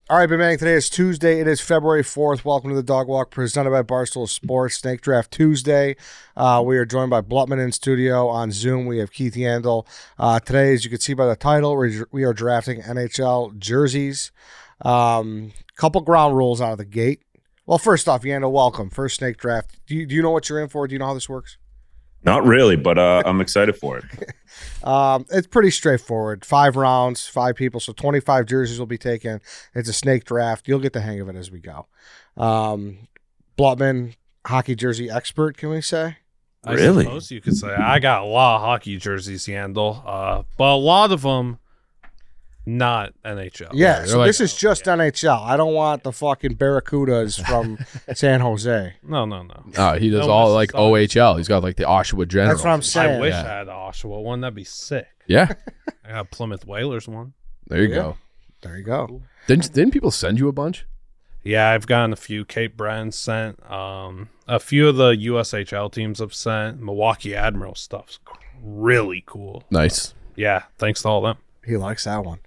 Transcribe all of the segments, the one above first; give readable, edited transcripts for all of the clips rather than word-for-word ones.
All right, been today is Tuesday. It is February 4th. Welcome to the Dog Walk presented by Barstool Sports. Snake Draft Tuesday. We are joined by Blutman in studio. On Zoom, we have Keith Yandle. Today, as you can see by the title, we are drafting NHL jerseys. Couple ground rules out of the gate. Well, first off, Yandle, welcome. First Snake Draft. Do you know what you're in for? Do you know how this works? Not really, but I'm excited for it. It's pretty straightforward. 5 rounds, 5 people, so 25 jerseys will be taken. It's a snake draft. You'll get the hang of it as we go. Blutman, hockey jersey expert, can we say? Really? I suppose you could say. I got a lot of hockey jerseys, Yandle, but a lot of them not NHL. Yeah, so this is just NHL. I don't want the fucking Barracudas from San Jose. No. He does all like OHL. He's got like the Oshawa Generals. That's what I'm saying. I wish I had the Oshawa one. That'd be sick. Yeah. I got Plymouth Whalers one. There you go. There you go. Didn't people send you a bunch? Yeah, I've gotten a few. Cape Breton sent. A few of the USHL teams have sent. Milwaukee Admiral stuff's really cool. Nice. Yeah, thanks to all them. He likes that one.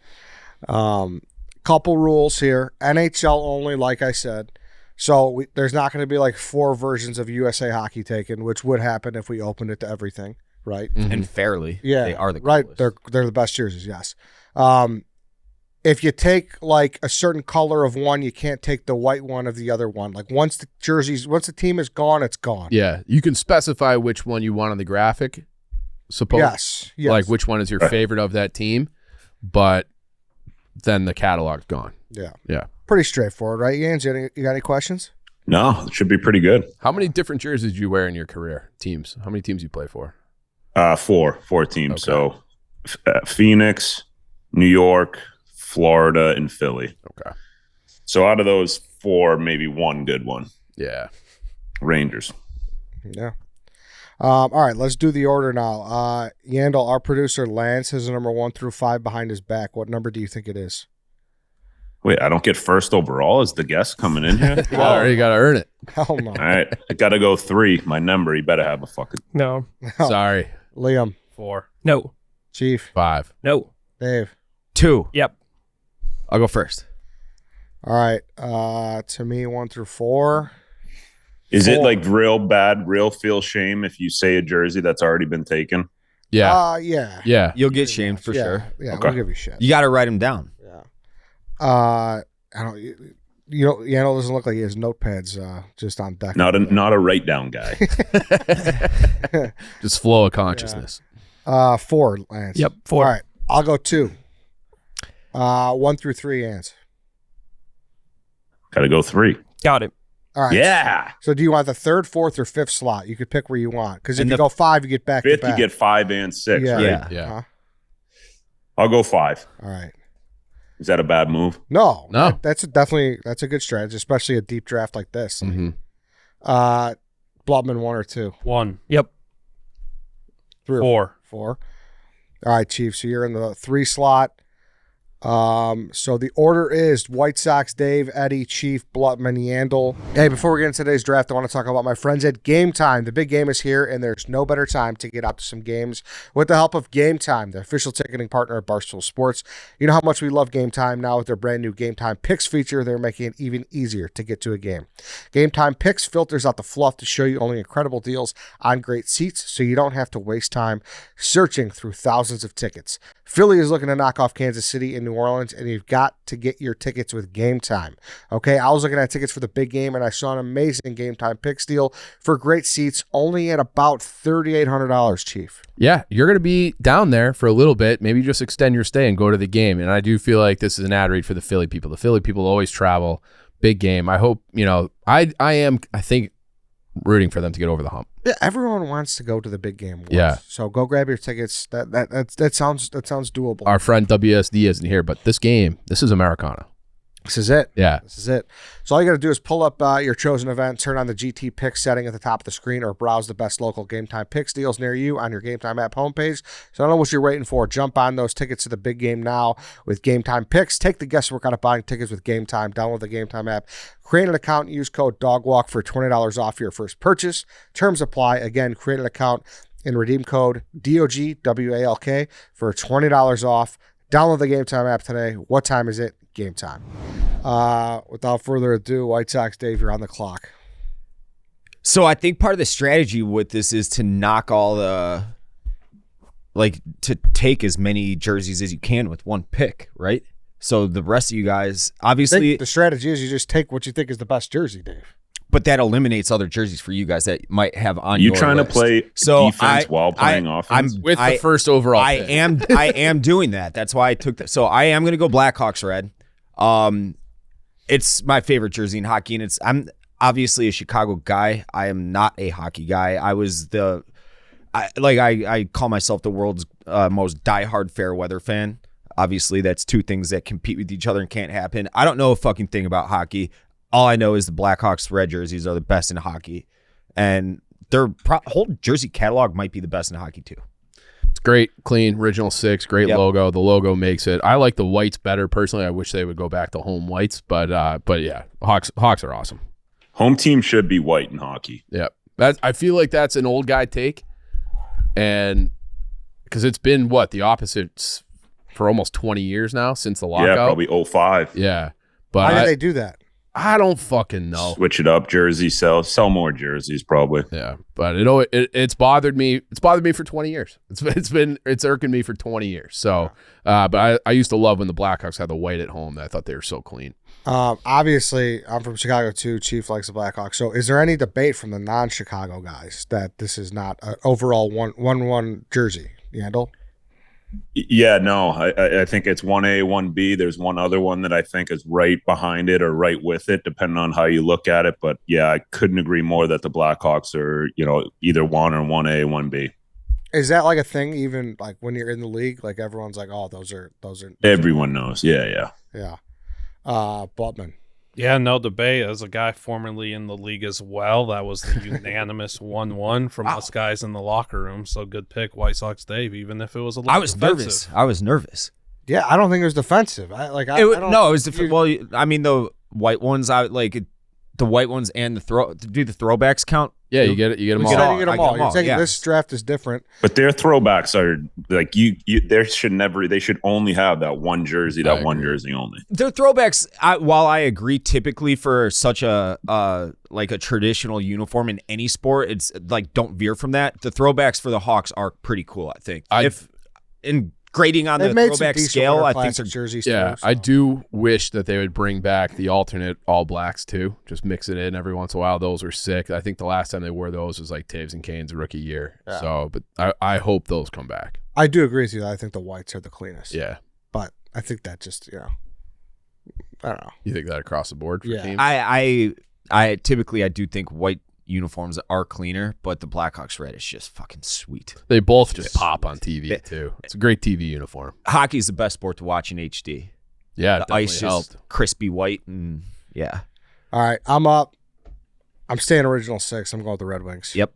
Couple rules here. NHL only, like I said. So there's not going to be like 4 versions of USA Hockey taken, which would happen if we opened it to everything, right? Mm-hmm. And fairly. Yeah, they are the right. coolest. They're the best jerseys. Yes. If you take like a certain color of one, you can't take the white one of the other one. Like once the team is gone, it's gone. Yeah, you can specify which one you want on the graphic. Suppose. Yes. Like which one is your favorite of that team, but then the catalog's gone. Yeah. Pretty straightforward, right, Jans? You got any questions? No, it should be pretty good. How many different jerseys do you wear in your career? Teams? How many teams you play for? 4 teams. Okay. So Phoenix, New York, Florida, and Philly. Okay. So out of those 4, maybe one good one. Yeah. Rangers. Yeah. All right, let's do the order now. Yandle, our producer Lance has a number 1 through 5 behind his back. What number do you think it is? Wait, I don't get first overall as the guest coming in here? Well, you got to earn it. Hell no. All right, I got to go 3. My number, you better have a fucking... No. Sorry. Liam. 4. No. Chief. 5. No. Dave. 2. Yep. I'll go first. All right. To me, 1 through 4. Is 4. it like real bad, real feel shame if you say a jersey that's already been taken? Yeah. Yeah. Yeah. You'll get shamed for sure. Yeah, Okay. we'll give you shit. You got to write them down. Yeah. I don't. Yandle doesn't look like he has notepads just on deck. Not a write down guy. Just flow of consciousness. 4, Lance. Yep. 4. All right. I'll go 2. 1 through 3, Lance. Got to go 3. Got it. All right. Yeah. So do you want the 3rd, 4th, or 5th slot? You could pick where you want. Because if And you go 5, you get back to 5th, back. you get 5 and 6, Yeah. right? Yeah. Yeah. Uh-huh. I'll go 5. All right. Is that a bad move? No. No. That's a good strategy, especially a deep draft like this. Mm-hmm. Blutman 1 or 2? 1. Yep. 3 or 4. 4. All right, Chief. So you're in the 3 slot. So the order is White Sox, Dave, Eddie, Chief, Blutman, Yandle. Hey, before we get into today's draft, I want to talk about my friends at Game Time. The big game is here, and there's no better time to get out to some games with the help of Game Time, the official ticketing partner of Barstool Sports. You know how much we love Game Time. Now with their brand new Game Time Picks feature, they're making it even easier to get to a game. Game Time Picks filters out the fluff to show you only incredible deals on great seats, so you don't have to waste time searching through thousands of tickets. Philly is looking to knock off Kansas City and New Orleans, and you've got to get your tickets with Game Time. Okay, I was looking at tickets for the big game, and I saw an amazing Game Time Picks deal for great seats, only at about $3,800, Chief. Yeah, you're going to be down there for a little bit. Maybe just extend your stay and go to the game. And I do feel like this is an ad read for the Philly people. The Philly people always travel. Big game. I hope, I think, rooting for them to get over the hump. Yeah, everyone wants to go to the big game once. Yeah. So go grab your tickets. That sounds doable. Our friend WSD isn't here, but this is Americana. This is it. Yeah. This is it. So all you got to do is pull up your chosen event, turn on the GT Picks setting at the top of the screen, or browse the best local Game Time Picks deals near you on your Game Time app homepage. So I don't know what you're waiting for. Jump on those tickets to the big game now with Game Time Picks. Take the guesswork out of buying tickets with Game Time. Download the Game Time app. Create an account and use code DOGWALK for $20 off your first purchase. Terms apply. Again, create an account and redeem code DOGWALK for $20 off. Download the Game Time app today. What time is it? Game time. Without further ado, White Sox Dave, you're on the clock. So I think part of the strategy with this is to knock all the, to take as many jerseys as you can with one pick, right? So the rest of you guys, I obviously, think the strategy is you just take what you think is the best jersey, Dave. but that eliminates other jerseys for you guys that might have on You your trying list. to play defense while playing offense? With the first overall pick. I am doing that. That's why I took that. So I am going to go Blackhawks red. It's my favorite jersey in hockey, and I'm obviously a Chicago guy. I am not a hockey guy. I call myself the world's most diehard fair weather fan. Obviously, that's two things that compete with each other and can't happen. I don't know a fucking thing about hockey. All I know is the Blackhawks red jerseys are the best in hockey, and their whole jersey catalog might be the best in hockey too. It's great, clean, original 6, great logo. The logo makes it. I like the whites better personally. I wish they would go back to home whites, but yeah, Hawks are awesome. Home team should be white in hockey. Yeah, I feel like that's an old guy take, and because it's been the opposites for almost 20 years now since the lockout. Yeah, probably 05. Yeah, but Why did they do that? I don't fucking know. Switch it up, jersey, sell more jerseys probably. Yeah, but it's bothered me. It's bothered me for 20 years. It's irking me for 20 years. So, but I used to love when the Blackhawks had the white at home. I thought they were so clean. Obviously, I'm from Chicago too. Chief likes the Blackhawks. So, is there any debate from the non-Chicago guys that this is not an overall one jersey? Yandle? Yeah, no, I think it's 1A, 1B. There's one other one that I think is right behind it or right with it, depending on how you look at it. But yeah, I couldn't agree more that the Blackhawks are, either 1 or 1A, 1B. Is that like a thing? Even like when you're in the league, like everyone's like, "Oh, those are." Everyone knows. Yeah. Blutman. Yeah, no debate. As a guy formerly in the league as well, that was the unanimous 1-1 from us guys in the locker room. So good pick, White Sox Dave, even if it was a little I was defensive. nervous. Yeah, I don't think it was defensive. It was the white ones. The white ones and do the throwbacks count? Yeah, you get them all. You get them all. You're saying this draft is different. But their throwbacks are like they should only have that one jersey, jersey only. Their throwbacks, while I agree typically for such a traditional uniform in any sport, it's like don't veer from that. The throwbacks for the Hawks are pretty cool, I think. Grading on the throwback scale, I think jerseys. Yeah, too, so. I do wish that they would bring back the alternate All Blacks too. Just mix it in every once in a while. Those were sick. I think the last time they wore those was like Taves and Kane's rookie year. Yeah. So, but I hope those come back. I do agree with you. I think the whites are the cleanest. Yeah, but I think that just I don't know. You think that across the board for teams? I typically do think white uniforms are cleaner, but the Blackhawks red is just fucking sweet. They both just pop on TV too. It's a great TV uniform. Hockey is the best sport to watch in HD. Yeah, the ice is crispy white and yeah. All right, I'm up. I'm staying original 6. I'm going with the Red Wings. Yep.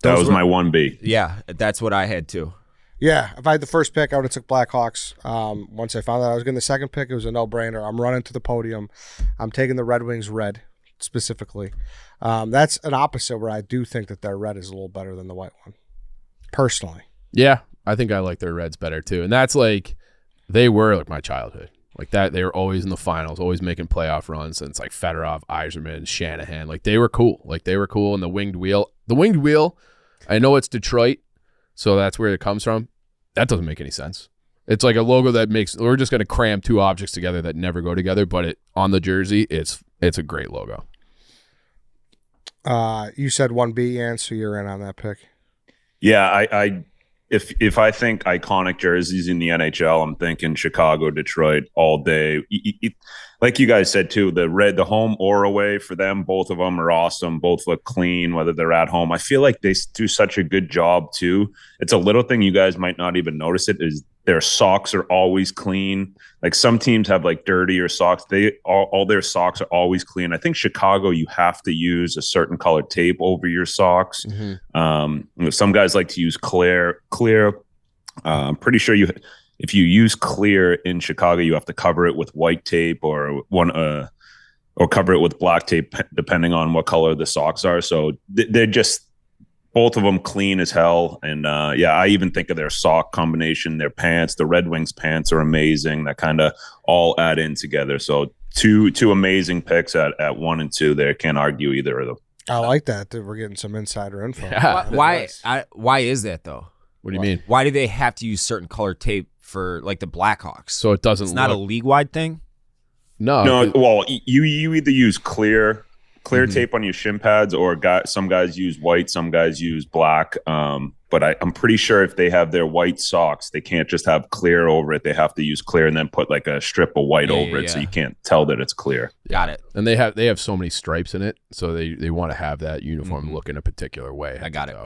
That was my 1B. Yeah, that's what I had too. Yeah, if I had the first pick, I would have took Blackhawks. Once I found out I was getting the second pick, it was a no-brainer. I'm running to the podium. I'm taking the Red Wings red specifically. That's an opposite where I do think that their red is a little better than the white one, personally. Yeah, I think I like their reds better too. And that's they were like my childhood. Like that, they were always in the finals, always making playoff runs. And it's like Fedorov, Yzerman, Shanahan. Like they were cool. And the winged wheel. I know it's Detroit, so that's where it comes from. That doesn't make any sense. It's like a logo that we're just going to cram two objects together that never go together, but on the jersey, it's a great logo. You said 1B, and so you're in on that pick. Yeah, if I think iconic jerseys in the NHL, I'm thinking Chicago, Detroit all day. Like you guys said too, the home or away for them, both of them are awesome. Both look clean, whether they're at home. I feel like they do such a good job too. It's a little thing you guys might not even notice it is their socks are always clean. Like some teams have like dirtier socks. All their socks are always clean. I think Chicago, you have to use a certain colored tape over your socks. Mm-hmm. Some guys like to use clear. I'm pretty sure if you use clear in Chicago, you have to cover it with white tape or cover it with black tape, depending on what color the socks are. So they're just both of them clean as hell. And yeah, I even think of their sock combination, their pants. The Red Wings pants are amazing. That kind of all add in together. So two amazing picks at 1 and 2 there. Can't argue either of them. I like that we're getting some insider info. Yeah. Why is that though? What do you mean? Why do they have to use certain color tape for like the Blackhawks? So it doesn't It's not a look, league-wide thing? No, well, you either use clear tape on your shin pads, or some guys use white, some guys use black. But I'm pretty sure if they have their white socks, they can't just have clear over it. They have to use clear and then put like a strip of white over it, so you can't tell that it's clear. Got it. And they have so many stripes in it, so they want to have that uniform look in a particular way. I got it.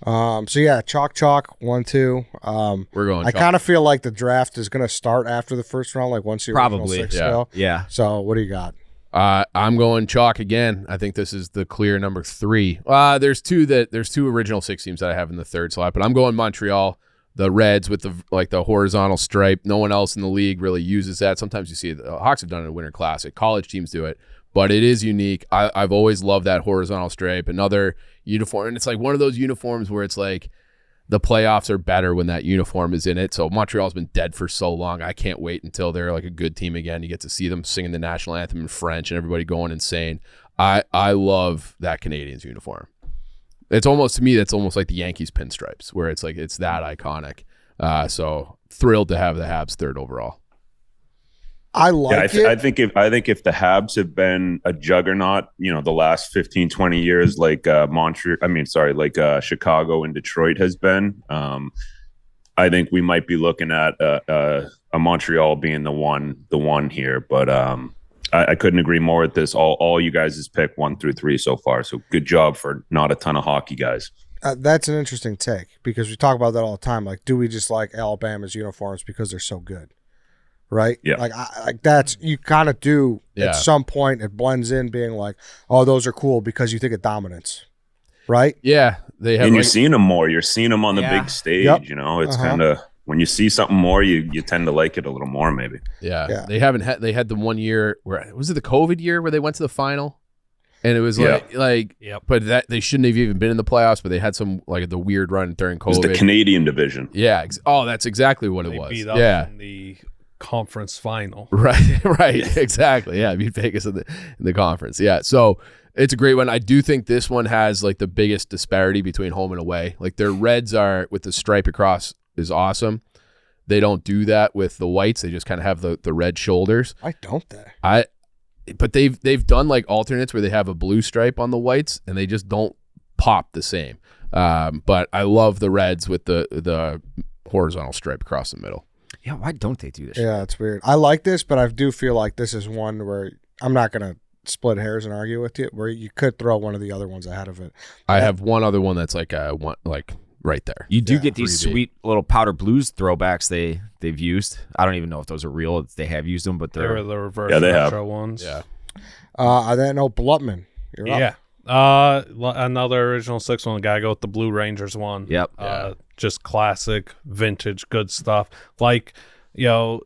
So yeah, chalk 1-2. We're going. I kind of feel like the draft is going to start after the first round, like once the original Probably, 6 yeah. go. Yeah. So what do you got? I'm going chalk again. I think this is the clear number 3. There's two original 6 teams that I have in the third slot, but I'm going Montreal, the Reds with the horizontal stripe. No one else in the league really uses that. Sometimes you see the Hawks have done it in Winter Classic. College teams do it, but it is unique. I've always loved that horizontal stripe. Another uniform, and it's like one of those uniforms where it's like the playoffs are better when that uniform is in it. So Montreal's been dead for so long. I can't wait until they're like a good team again. You get to see them singing the national anthem in French and everybody going insane. I love that Canadiens uniform. It's almost, to me, that's almost like the Yankees pinstripes, where it's like it's that iconic. So thrilled to have the Habs third overall. I like it. I think if the Habs have been a juggernaut, the last 15, 20 years, like Chicago and Detroit has been, I think we might be looking at a Montreal being the one here. But I couldn't agree more with this. All you guys has picked 1 through 3 so far. So good job for not a ton of hockey guys. That's an interesting take, because we talk about that all the time. Like, do we just like Alabama's uniforms because they're so good? Right? Yeah. Like that's, you kind of do at some point. It blends in being like, oh, those are cool because you think of dominance. Right? Yeah. They have, and you're seeing them more. You're seeing them on the big stage. Yep. It's kind of, when you see something more, you tend to like it a little more, maybe. Yeah. They had the 1 year where, was it the COVID year where they went to the final? And it was but that they shouldn't have even been in the playoffs, but they had some like the weird run during COVID. It was the Canadian division. Yeah. That's exactly what it was. Beat up in the conference final. Right. Exactly. Yeah. Beat Vegas in the conference. Yeah. So it's a great one. I do think this one has like the biggest disparity between home and away. Like their Reds are with the stripe across is awesome. They don't do that with the whites. They just kind of have the red shoulders. Why don't they? But they've done like alternates where they have a blue stripe on the whites and they just don't pop the same. But I love the Reds with the horizontal stripe across the middle. Yeah, why don't they do this? Yeah, it's weird. I like this, but I do feel like this is one where I'm not going to split hairs and argue with you, where you could throw one of the other ones ahead of it. I have one other one that's like right there. You do get these sweet little powder blues throwbacks they've used. I don't even know if those are real. They have used them, but they're the reverse retro ones. Yeah. I then know Blutman. You're up. Another original 6 one. Gotta go with the Blue Rangers one. Yep. Just classic, vintage, good stuff. Like,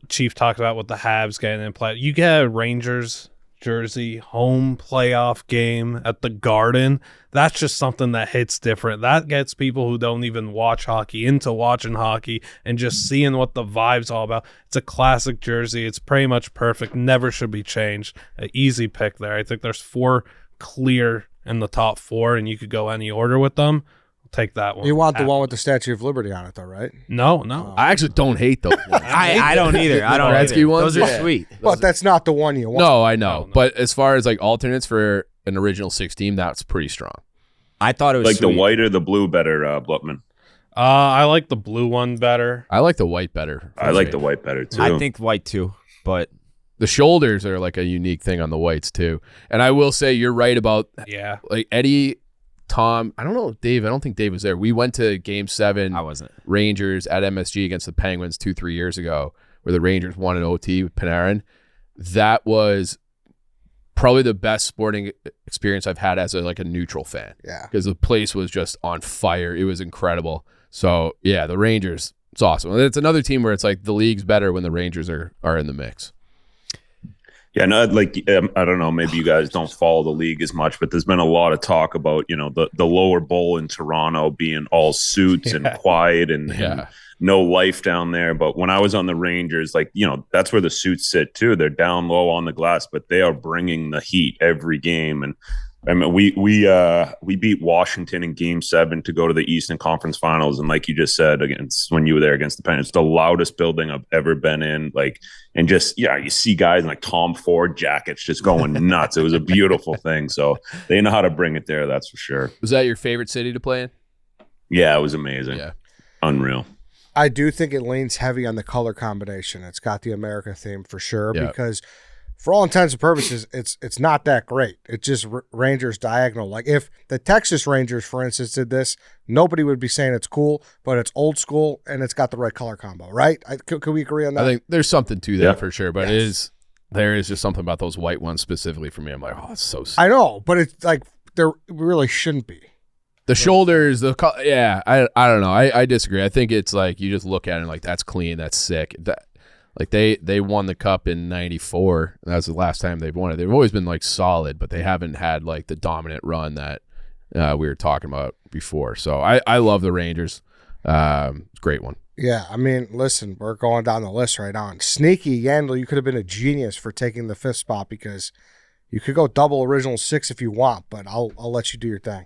Chief talked about with the Habs getting in play. You get a Rangers jersey home playoff game at the Garden. That's just something that hits different. That gets people who don't even watch hockey into watching hockey and just seeing what the vibe's all about. It's a classic jersey. It's pretty much perfect. Never should be changed. An easy pick there. I think there's 4 clear in the top 4, and you could go any order with them. I'll take that one. You want the one with the Statue of Liberty on it, though, right? No. I actually don't hate those ones. I don't either. I don't Gretzky either. ones? Those are sweet. But that's not the one you want. No, I know. No. But as far as like alternates for an original 6 team, that's pretty strong. I thought it was like sweet. the white or the blue better, Blutman. I like the blue one better. I like the white better. I like the white better too. I think white too, but the shoulders are like a unique thing on the whites too. And I will say you're right about like Eddie, Tom. I don't know, Dave. I don't think Dave was there. We went to Game 7. I wasn't. Rangers at MSG against the Penguins 2-3 years ago, where the Rangers won an OT with Panarin. That was probably the best sporting experience I've had as a neutral fan. Yeah. Because the place was just on fire. It was incredible. So, yeah, the Rangers, it's awesome. It's another team where it's like the league's better when the Rangers are in the mix. Yeah, no, like I don't know, maybe you guys don't follow the league as much, but there's been a lot of talk about, the lower bowl in Toronto being all suits and quiet and no life down there. But when I was on the Rangers, like, that's where the suits sit too. They're down low on the glass, but they are bringing the heat every game. And I mean, we beat Washington in Game 7 to go to the Eastern Conference Finals, and like you just said, when you were there against the Penguins, it's the loudest building I've ever been in. Like, and just you see guys in like Tom Ford jackets just going nuts. It was a beautiful thing. So they know how to bring it there. That's for sure. Was that your favorite city to play in? Yeah, it was amazing. Yeah, unreal. I do think it leans heavy on the color combination. It's got the America theme for sure because. For all intents and purposes, it's not that great. It's just Rangers diagonal. Like if the Texas Rangers, for instance, did this, nobody would be saying it's cool, but it's old school and it's got the right color combo, right? Could we agree on that? I think there's something to that for sure, but there is just something about those white ones specifically for me. I'm like, oh, it's so sick. I know, but it's like there really shouldn't be. The shoulders, I don't know. I disagree. I think it's like you just look at it and like that's clean, that's sick. Like they won the cup in '94. That was the last time they've won it. They've always been like solid, but they haven't had like the dominant run that we were talking about before. So I love the Rangers. It's a great one. Yeah, I mean, listen, we're going down the list right now. And sneaky Yandle, you could have been a genius for taking the 5th spot because you could go double original 6 if you want, but I'll let you do your thing.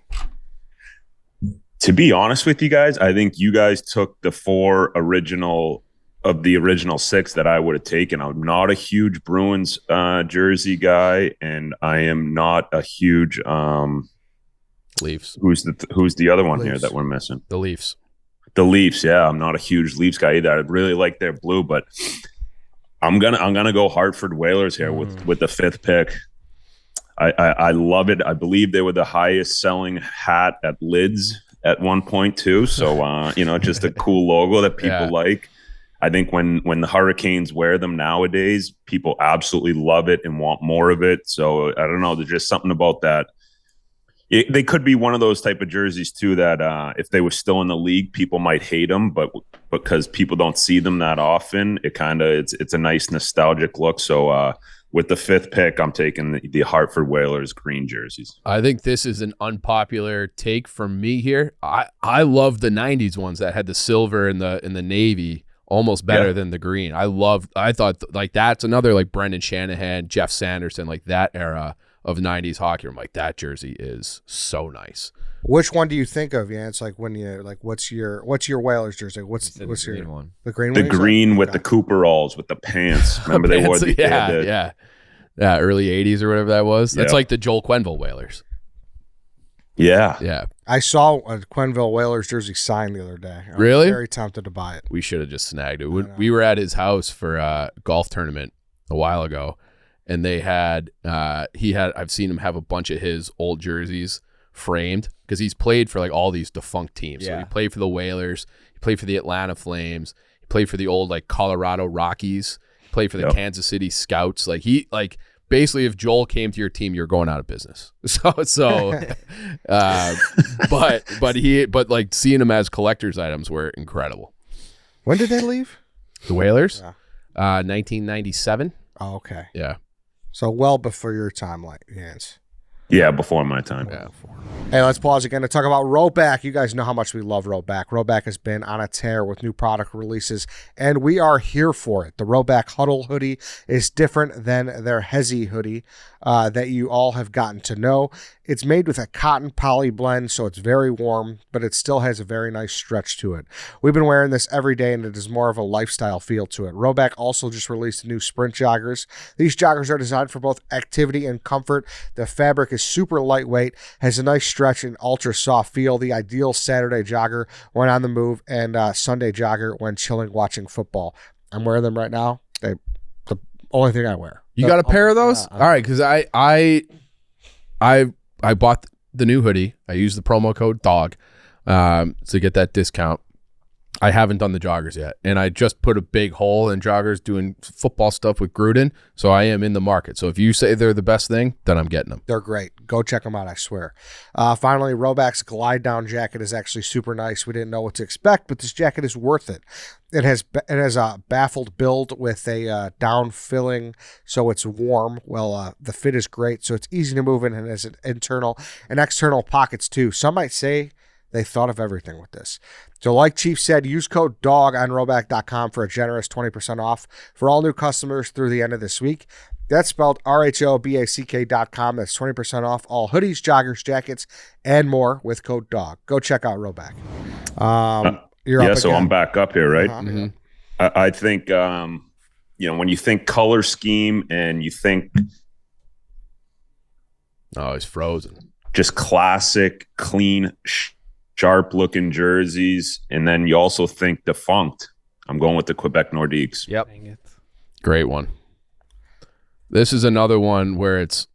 To be honest with you guys, I think you guys took the 4 original of the original 6 that I would have taken. I'm not a huge Bruins jersey guy, and I am not a huge Leafs. Who's the other one Leafs. here that we're missing? The Leafs. The Leafs, yeah. I'm not a huge Leafs guy either. I really like their blue, but I'm gonna go Hartford Whalers here with the 5th pick. I love it. I believe they were the highest selling hat at Lids at one point too. So just a cool logo that people like. I think when the Hurricanes wear them nowadays, people absolutely love it and want more of it. So I don't know. There's just something about that. They could be one of those type of jerseys too that if they were still in the league, people might hate them, but because people don't see them that often, it's a nice nostalgic look. So with the 5th pick, I'm taking the Hartford Whalers green jerseys. I think this is an unpopular take from me here. I love the '90s ones that had the silver and the navy. Almost better than the green. I thought like that's another like Brendan Shanahan, Jeff Sanderson, like that era of '90s hockey. I'm like, that jersey is so nice. Which one do you think of? Yeah, it's like when you like, what's your Whalers jersey? What's your green one? The green The one. green with the Cooperalls with the pants. Remember they wore the early '80s or whatever that was. That's like the Joel Quenneville Whalers. Yeah. I saw a Quenneville Whalers jersey signed the other day. I Really? was very tempted to buy it. We should have just snagged it. We were at his house for a golf tournament a while ago, and they had I've seen him have a bunch of his old jerseys framed because he's played for like all these defunct teams. So he played for the Whalers, he played for the Atlanta Flames, he played for the old like Colorado Rockies, he played for the Kansas City Scouts. Basically, if Joel came to your team, you're going out of business. But seeing them as collector's items were incredible. When did they leave? The Whalers, 1997. Oh, okay. Yeah. So well before your time, like Jans. Yeah, before my time. Yeah. Hey, let's pause again to talk about Roback. You guys know how much we love Roback. Roback has been on a tear with new product releases, and we are here for it. The Roback Huddle hoodie is different than their Hezi hoodie that you all have gotten to know. It's made with a cotton poly blend, so it's very warm, but it still has a very nice stretch to it. We've been wearing this every day, and it is more of a lifestyle feel to it. Roback also just released new sprint joggers. These joggers are designed for both activity and comfort. The fabric is super lightweight, has a nice stretch and ultra soft feel. The ideal Saturday jogger when on the move, and Sunday jogger when chilling watching football. I'm wearing them right now. They're the only thing I wear. You got a pair of those? All right, because I bought the new hoodie. I used the promo code DOG to get that discount. I haven't done the joggers yet, and I just put a big hole in joggers doing football stuff with Gruden, so I am in the market. So if you say they're the best thing, then I'm getting them. They're great. Go check them out, I swear. Finally, Roback's glide down jacket is actually super nice. We didn't know what to expect, but this jacket is worth it. It has a baffled build with a down filling, so it's warm. Well, the fit is great, so it's easy to move in, and has an internal and external pockets too. Some might say they thought of everything with this. So like Chief said, use code DOG on roback.com for a generous 20% off for all new customers through the end of this week. That's spelled RHOBACK.com. That's 20% off all hoodies, joggers, jackets, and more with code DOG. Go check out Roback. You're up so again. I'm back up here, right? Uh-huh. Mm-hmm. I think, when you think color scheme and you think Oh, he's frozen. just classic, clean, sharp-looking jerseys, and then you also think defunct, I'm going with the Quebec Nordiques. Yep. Dang it. Great one. This is another one where it's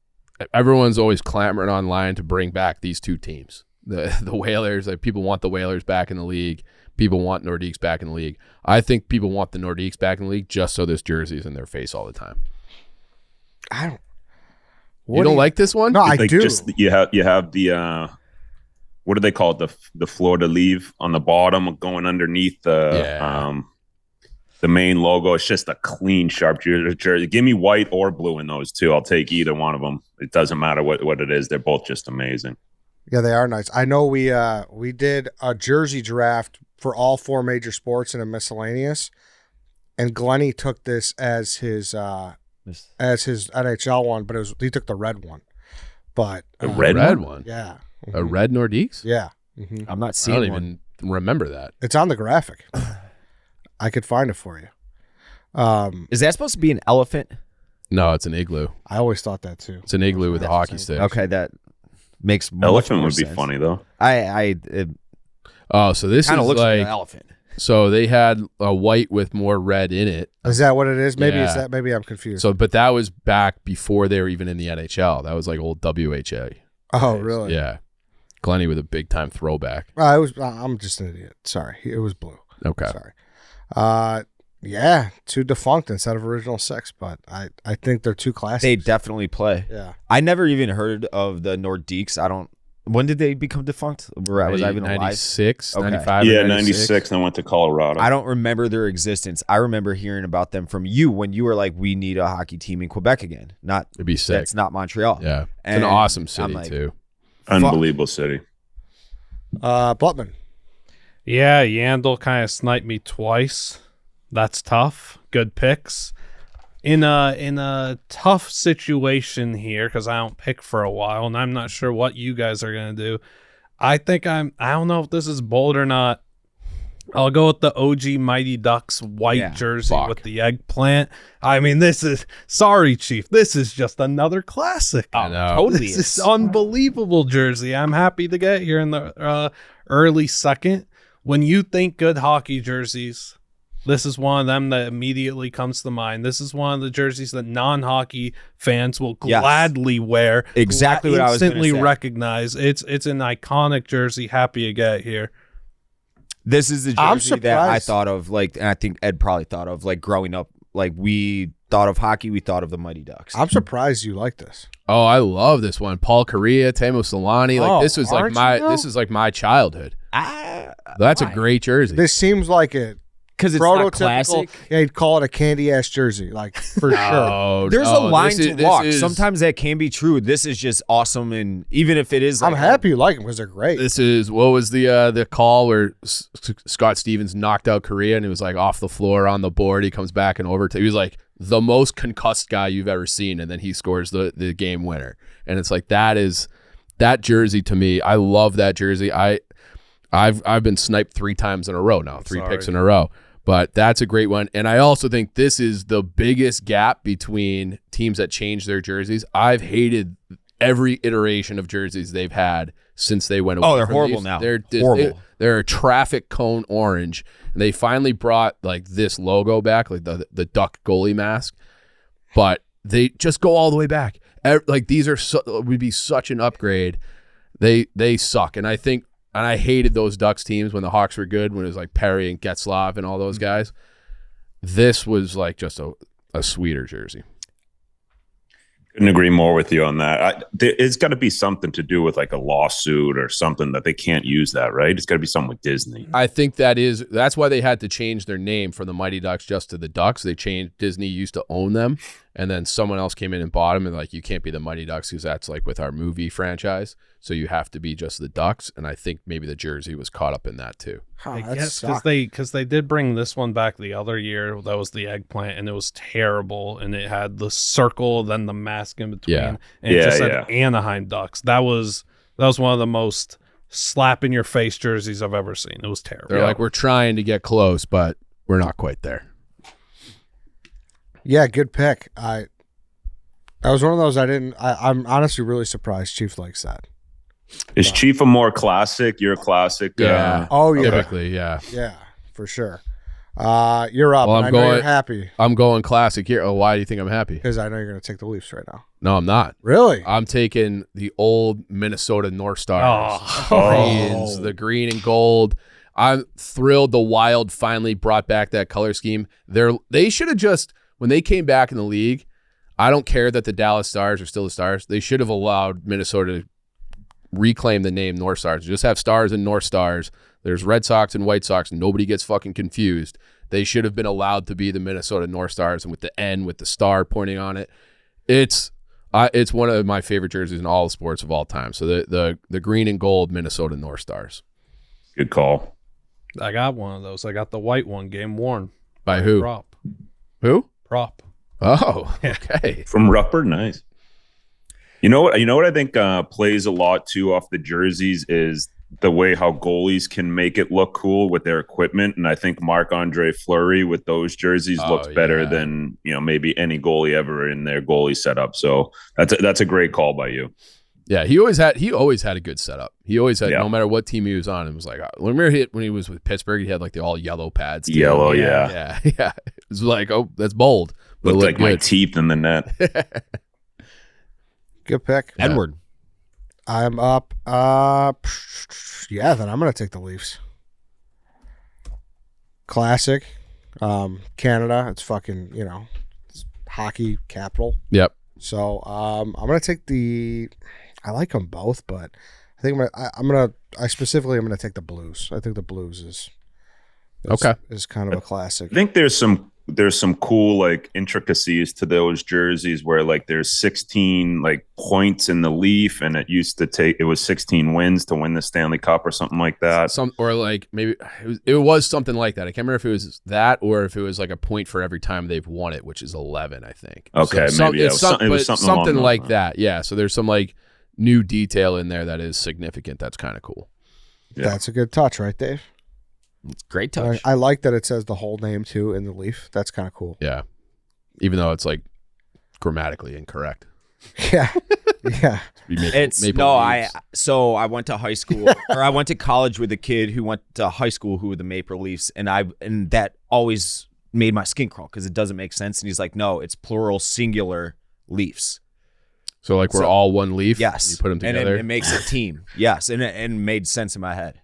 everyone's always clamoring online to bring back these two teams. The Whalers, like people want the Whalers back in the league. People want Nordiques back in the league. I think people want the Nordiques back in the league just so this jersey is in their face all the time. I don't. You don't like this one? No, I Like do. just you have the what do they call it? The Florida leave on the bottom going underneath the main logo. It's just a clean, sharp jersey. Give me white or blue in those two. I'll take either one of them. It doesn't matter what it is. They're both just amazing. Yeah, they are nice. I know we did a jersey draft for all four major sports and a miscellaneous, and Glennie took this as his NHL one, but he took the red one. But The red one? yeah, A red Nordiques? yeah. Mm-hmm. I'm not I seeing don't one. even remember that. It's on the graphic. I could find it for you. Is that supposed to be an elephant? No, it's an igloo. I always thought that too. It's an igloo with a hockey stick. Okay, that makes much Elephant more would be sense. funny though. It Oh, so this kind of is looks like like an elephant. so they had a white with more red in it. Is that what it is? Maybe it's Yeah. that. Maybe I'm confused. So, but that was back before they were even in the NHL. That was like old WHA. oh, really? Yeah, Glennie with a big time throwback. I'm just an idiot. Sorry, it was blue. Okay, Sorry. Yeah, two defunct instead of original six, but I think they're two classics. They definitely play. Yeah. I never even heard of the Nordiques. When did they become defunct? Was I even alive? 96, Okay. 95, Yeah, 96. 96. And I went to Colorado. I don't remember their existence. I remember hearing about them from you when you were like, "We need a hockey team in Quebec again." Not It'd be sick. That's not Montreal. Yeah, it's And an awesome I'm city like, too. Unbelievable city. Blutman. Yeah, Yandle kind of sniped me twice. That's tough. Good picks. In a tough situation here because I don't pick for a while and I'm not sure what you guys are gonna do. I don't know if this is bold or not. I'll go with the OG Mighty Ducks white jersey with the eggplant. I mean, sorry, Chief. This is just another classic. I know. Totally. This is unbelievable jersey. I'm happy to get here in the early second. When you think good hockey jerseys, this is one of them that immediately comes to mind. This is one of the jerseys that non-hockey fans will gladly wear. Exactly what I was gonna instantly say. recognize. It's an iconic jersey. Happy to get here. This is the I'm jersey that I surprised. thought of, and I think Ed probably thought of, growing up. We thought of hockey, we thought of the Mighty Ducks. I'm surprised you like this. Oh, I love this one. Paul Correa, Teemu Solani. Oh, This was aren't you, though? this is like my childhood. That's a great jersey. This seems like it. Because it's not Prototypical. classic. Yeah, you'd call it a candy ass jersey, like for sure. Oh, There's no, a line this to is- walk. this is- Sometimes that can be true. This is just awesome, and even if it is, I'm happy you like them because they're great. This is what was the call where Scott Stevens knocked out Correa and he was like off the floor on the board. He comes back and over. He was like the most concussed guy you've ever seen, and then he scores the game winner. And it's like that jersey to me. I love that jersey. I've been sniped 3 times in a row now, 3 picks in a row. But that's a great one. And I also think this is the biggest gap between teams that change their jerseys. I've hated every iteration of jerseys they've had since they went away. Oh, they're from horrible these. now. They're Horrible. They're a traffic cone orange. And they finally brought like this logo back, like the duck goalie mask. But they just go all the way back. Like these would be such an upgrade. They suck. And I think and I hated those Ducks teams when the Hawks were good, when it was like Perry and Getzlaf and all those guys. This was like just a sweeter jersey. Couldn't agree more with you on that. It's got to be something to do with like a lawsuit or something that they can't use that, right? It's got to be something with Disney. I think that's why they had to change their name from the Mighty Ducks just to the Ducks. They changed, Disney used to own them, and then someone else came in and bought them, and like, you can't be the Mighty Ducks because that's like with our movie franchise, so you have to be just the Ducks. And I think maybe the jersey was caught up in that too. I guess because they did bring this one back the other year. That was the eggplant, and it was terrible. And it had the circle, then the mask in between, and it just said Anaheim Ducks. That was one of the most slap in your face jerseys I've ever seen. It was terrible. They're like, we're trying to get close, but we're not quite there. Yeah, good pick. That was one of those I'm honestly really surprised Chief likes that. Is Chief a more classic? You're a classic. Yeah. Oh, yeah. Typically, yeah. Yeah, for sure. You're up. Well, I know you're happy I'm going classic here. Oh, why do you think I'm happy? because I know you're going to take the Leafs right now. No, I'm not. Really? I'm taking the old Minnesota North Stars. Oh. Greens, the green and gold. I'm thrilled the Wild finally brought back that color scheme. They should have just, when they came back in the league, I don't care that the Dallas Stars are still the Stars. They should have allowed Minnesota to reclaim the name North Stars. Just have Stars and North Stars. There's Red Sox and White Sox. Nobody gets fucking confused. They should have been allowed to be the Minnesota North Stars, and with the N with the star pointing on it. It's one of my favorite jerseys in all sports of all time. So the green and gold Minnesota North Stars. Good call. I got one of those. I got the white one, game worn. By who? Prop. Who? Prop. Oh, okay. From Rupert, nice. You know what I think plays a lot too off the jerseys is the way how goalies can make it look cool with their equipment. And I think Marc-Andre Fleury with those jerseys looks better than, maybe any goalie ever in their goalie setup. So that's a great call by you. Yeah, he always had a good setup. He always had, no matter what team he was on, it was like, when he was with Pittsburgh, he had like the all yellow pads. Too. Yellow, yeah. It was like, oh, that's bold. But looked like good. My teeth in the net. Good pick. Edward. I'm up. Then I'm going to take the Leafs. Classic. Canada. It's fucking, it's hockey capital. Yep. So I'm going to take I like them both, but I think I'm going to take the Blues. I think the Blues is kind of a classic. I think there's some cool like intricacies to those jerseys where like there's 16 like points in the Leaf, and it was 16 wins to win the Stanley Cup or something like that. Or like maybe it was something like that. I can't remember if it was that or if it was like a point for every time they've won it, which is 11, I think. Okay, so maybe it was something like that. Yeah, so there's some like new detail in there that is significant. That's kind of cool. Yeah. That's a good touch, right, Dave? It's great touch. I like that it says the whole name too in the Leaf. That's kind of cool. Yeah, even though it's like grammatically incorrect. Yeah, yeah. So I went to high school or I went to college with a kid who went to high school who were the Maple Leafs, and that always made my skin crawl because it doesn't make sense. And he's like, no, it's plural singular Leafs. So like we're all one Leaf. Yes, you put them together. And it makes a team. Yes, and it made sense in my head.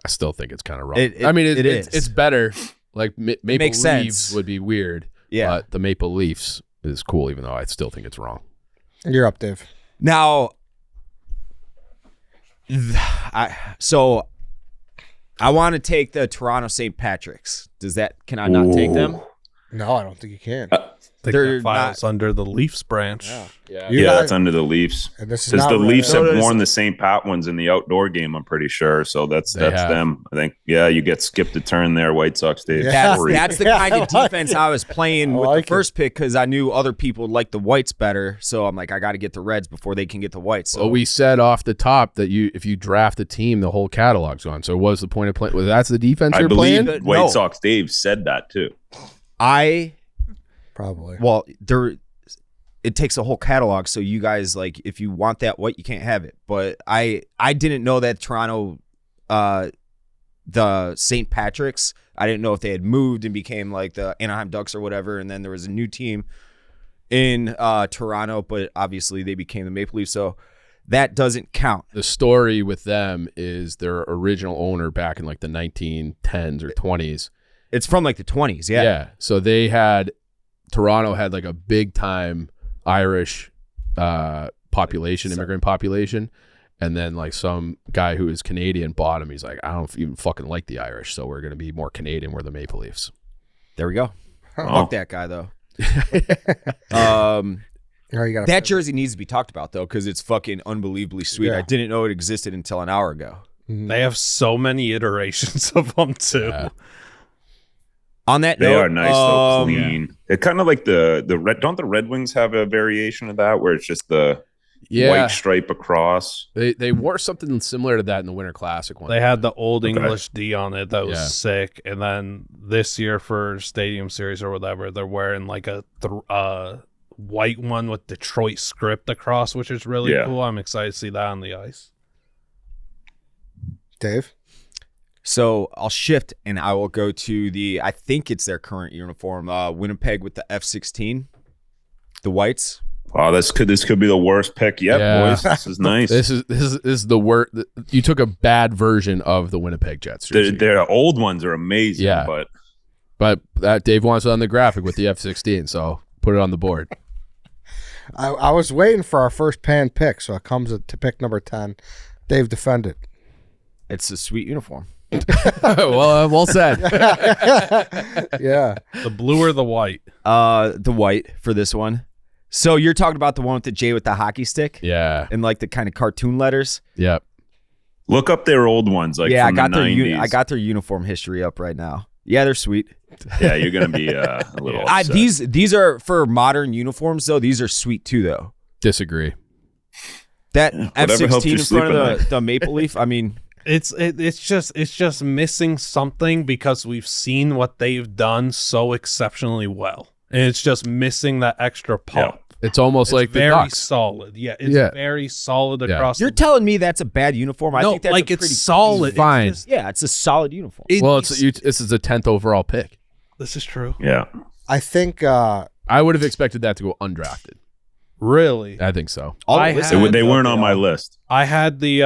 I still think it's kind of wrong. It's better. Like Maple makes Leaves sense. would be weird. Yeah, but the Maple Leafs is cool, even though I still think it's wrong. You're up, Dave. Now, I want to take the Toronto St. Patrick's. Can I not take them? No, I don't think you can. They're files under the Leafs branch. Yeah, that's under the Leafs. Because the Leafs have worn the St. Pat ones in the outdoor game, I'm pretty sure. So that's them. I think, you get skipped a turn there, White Sox, Dave. Yeah. That's the kind of defense I was playing with the first pick because I knew other people liked the Whites better. So I'm like, I got to get the Reds before they can get the Whites. So we said off the top that if you draft a team, the whole catalog's gone. So what's the point of playing? Well, that's the defense you're playing? I believe White Sox Dave said that too. Probably. Well, it takes a whole catalog, so you guys like if you want that white, you can't have it. But I didn't know that Toronto, the St. Patrick's, I didn't know if they had moved and became like the Anaheim Ducks or whatever, and then there was a new team in Toronto, but obviously they became the Maple Leafs. So that doesn't count. The story with them is their original owner back in like the 1910s or 20s. It's from like the 20s, yeah. So Toronto had like a big time Irish population, immigrant population. And then like some guy who is Canadian bought him. He's like, I don't even fucking like the Irish, so we're going to be more Canadian. We're the Maple Leafs. There we go. Oh. Fuck that guy, though. That That jersey needs to be talked about, though, because it's fucking unbelievably sweet. Yeah. I didn't know it existed until an hour ago. They have so many iterations of them too. Yeah. On that They note, are nice, though, clean. It kind of like the Red. Don't the Red Wings have a variation of that where it's just the white stripe across? They wore something similar to that in the Winter Classic one. They had the old English D on it that was Yeah. sick, and then this year for Stadium Series or whatever, they're wearing like a white one with Detroit script across, which is really cool. I'm excited to see that on the ice. Dave? So I'll shift and I will go to I think it's their current uniform, Winnipeg with the F-16, the whites. Oh, this could be the worst pick yet, boys. This is nice. This is the worst. You took a bad version of the Winnipeg Jets jersey. Their old ones are amazing, but that Dave wants it on the graphic with the F-16, so put it on the board. I was waiting for our first pan pick, so it comes to pick number 10. Dave, defend it. It's a sweet uniform. well said. Yeah. The blue or the white? The white for this one. So you're talking about the one with the J with the hockey stick? Yeah. And like the kind of cartoon letters? Yep. Look up their old ones, like yeah, from the 90s. I got their uniform history up right now. Yeah, they're sweet. Yeah, you're gonna be a little. Upset. These are for modern uniforms though. These are sweet too though. Disagree. That whatever helps F-16 you in sleep front at of night. the Maple Leaf. I mean, It's just missing something because we've seen what they've done so exceptionally well, and it's just missing that extra pump. It's almost like the very Ducks. solid. Yeah, it's very solid across. you're telling me that's a bad uniform? I think that's like a it's pretty solid. fine. It's just- Yeah, it's a solid uniform. This is a 10th overall pick. This is true. Yeah, I think I would have expected that to go undrafted. Really, I think so. they weren't on my list. I had the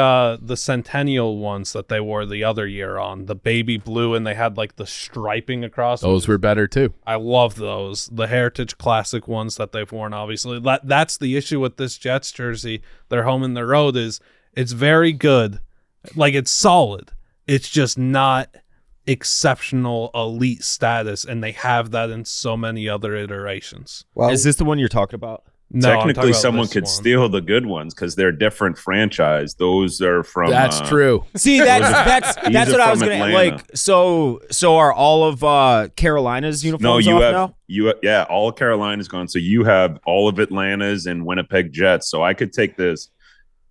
Centennial ones that they wore the other year on the baby blue, and they had like the striping across. Those were better too. I love those. The Heritage Classic ones that they've worn, obviously. That's the issue with this Jets jersey. Their home and their road is it's very good. Like, it's solid. It's just not exceptional elite status, and they have that in so many other iterations. well, Is this the one you're talking about? No, I'm talking Technically, about someone this could one. steal the good ones because they're a different franchise. Those are from. That's true. See, that's These what are I was from gonna Atlanta. like. So are all of Carolina's No, uniforms you off have now? all of Carolina's gone. So you have all of Atlanta's and Winnipeg Jets. So I could take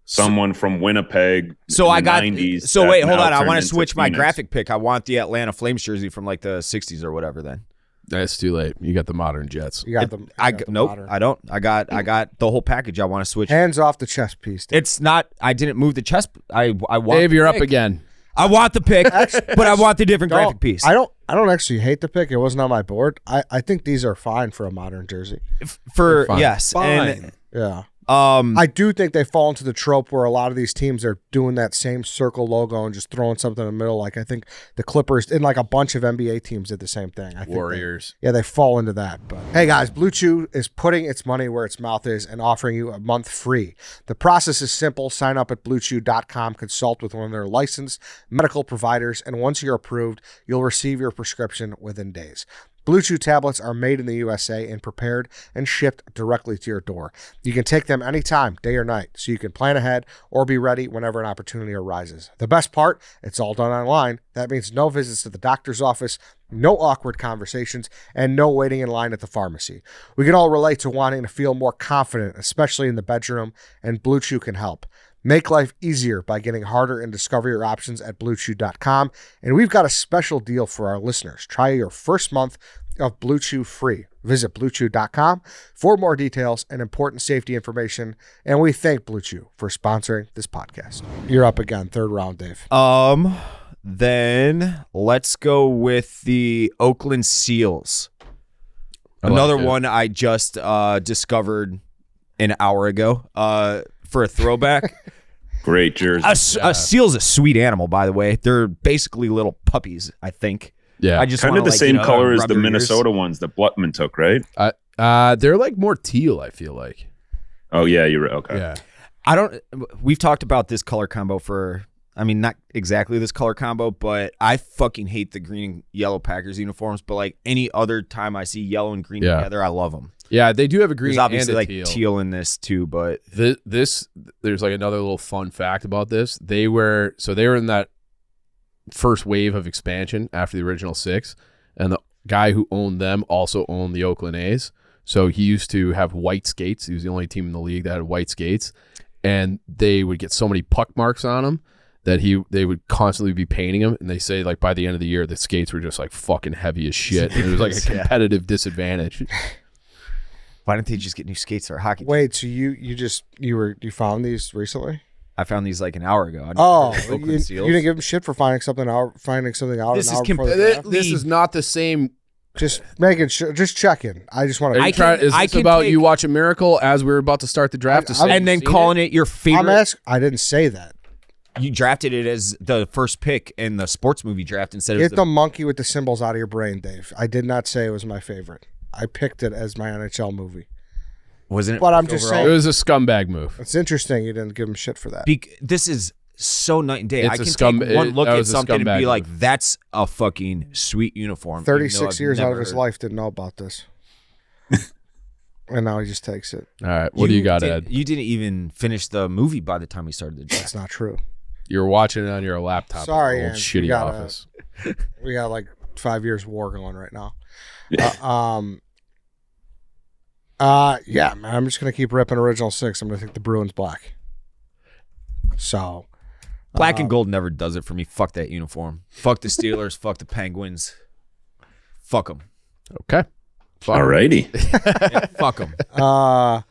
someone from Winnipeg. So in I the got. 90s So that wait, hold now on. I turned want to into switch my Phoenix. graphic pick. I want the Atlanta Flames jersey from like the '60s or whatever. Then That's too late. You got the modern Jets. you got them. nope, I don't. I got the whole package. I want to switch. Hands off the chess piece. Dave. It's not. I didn't move the chest. I want. Dave, the you're pick. up again. I want the pick, but I want the different graphic piece. I don't actually hate the pick. It wasn't on my board. I think these are fine for a modern jersey. For fine. yes, Fine. Yeah. and I do think they fall into the trope where a lot of these teams are doing that same circle logo and just throwing something in the middle. Like I think the Clippers and like a bunch of NBA teams did the same thing. I think Warriors. they fall into that. But hey guys, Blue Chew is putting its money where its mouth is and offering you a month free. The process is simple. Sign up at bluechew.com, consult with one of their licensed medical providers, and once you're approved, you'll receive your prescription within days. Blue Chew tablets are made in the USA and prepared and shipped directly to your door. You can take them anytime, day or night, so you can plan ahead or be ready whenever an opportunity arises. The best part, it's all done online. That means no visits to the doctor's office, no awkward conversations, and no waiting in line at the pharmacy. We can all relate to wanting to feel more confident, especially in the bedroom, and Blue Chew can help. Make life easier by getting harder and discover your options at BlueChew.com. And we've got a special deal for our listeners. Try your first month of Blue Chew free. Visit BlueChew.com for more details and important safety information. And we thank Blue Chew for sponsoring this podcast. You're up again, third round, Dave. then let's go with the Oakland Seals. I like Another it. one I just discovered an hour ago. for a throwback. Great jersey. A seal's a sweet animal, by the way. They're basically little puppies, I think. Yeah. I just Kind wanna, of the like, same you know, color as rub the your ears. Minnesota ones that Blutman took, right? They're like more teal, I feel like. Oh yeah, you're right. Okay. Yeah. We've talked about this color combo not exactly this color combo, but I fucking hate the green and yellow Packers uniforms. But like any other time I see yellow and green together, I love them. Yeah, they do have a green There's obviously and a like teal in this too, but There's like another little fun fact about this. They were in that first wave of expansion after the original 6, and the guy who owned them also owned the Oakland A's. So he used to have white skates. He was the only team in the league that had white skates, and they would get so many puck marks on them that they would constantly be painting them. And they say like by the end of the year, the skates were just like fucking heavy as shit. And it was like a competitive disadvantage. why didn't they just get new skates for a hockey team? Wait, so you found these recently? I found these like an hour ago. Oh, you Oakland Seals. didn't give them shit for finding something out This an is hour before the draft? This is not the same. Just making sure, just checking. I just want to. Is this about you watch a miracle as we were about to start the draft to say and then calling it your favorite. I didn't say that. You drafted it as the first pick in the sports movie draft instead of Get the monkey with the symbols out of your brain, Dave. I did not say it was my favorite. I picked it as my NHL movie. wasn't it? But I'm just overall? saying. It was a scumbag move. It's interesting you didn't give him shit for that. This is so night and day. It's I can a scum- take one look that at was a something and scumbag be like, move. "That's a fucking sweet uniform." even though 36 I've years out of never his heard- life didn't know about this. And now he just takes it. All right, what do you got, did- Ed? You didn't even finish the movie by the time we started the draft. That's not true. You're watching it on your laptop. Sorry, in an old Ange, shitty we gotta- office. We got like 5 years war going right now. Yeah. Yeah, man. I'm just gonna keep ripping original 6. I'm gonna take the Bruins black. So Black and gold never does it for me. Fuck that uniform. Fuck the Steelers. Fuck the Penguins. Fuck them. Okay. Alrighty. Yeah, fuck them.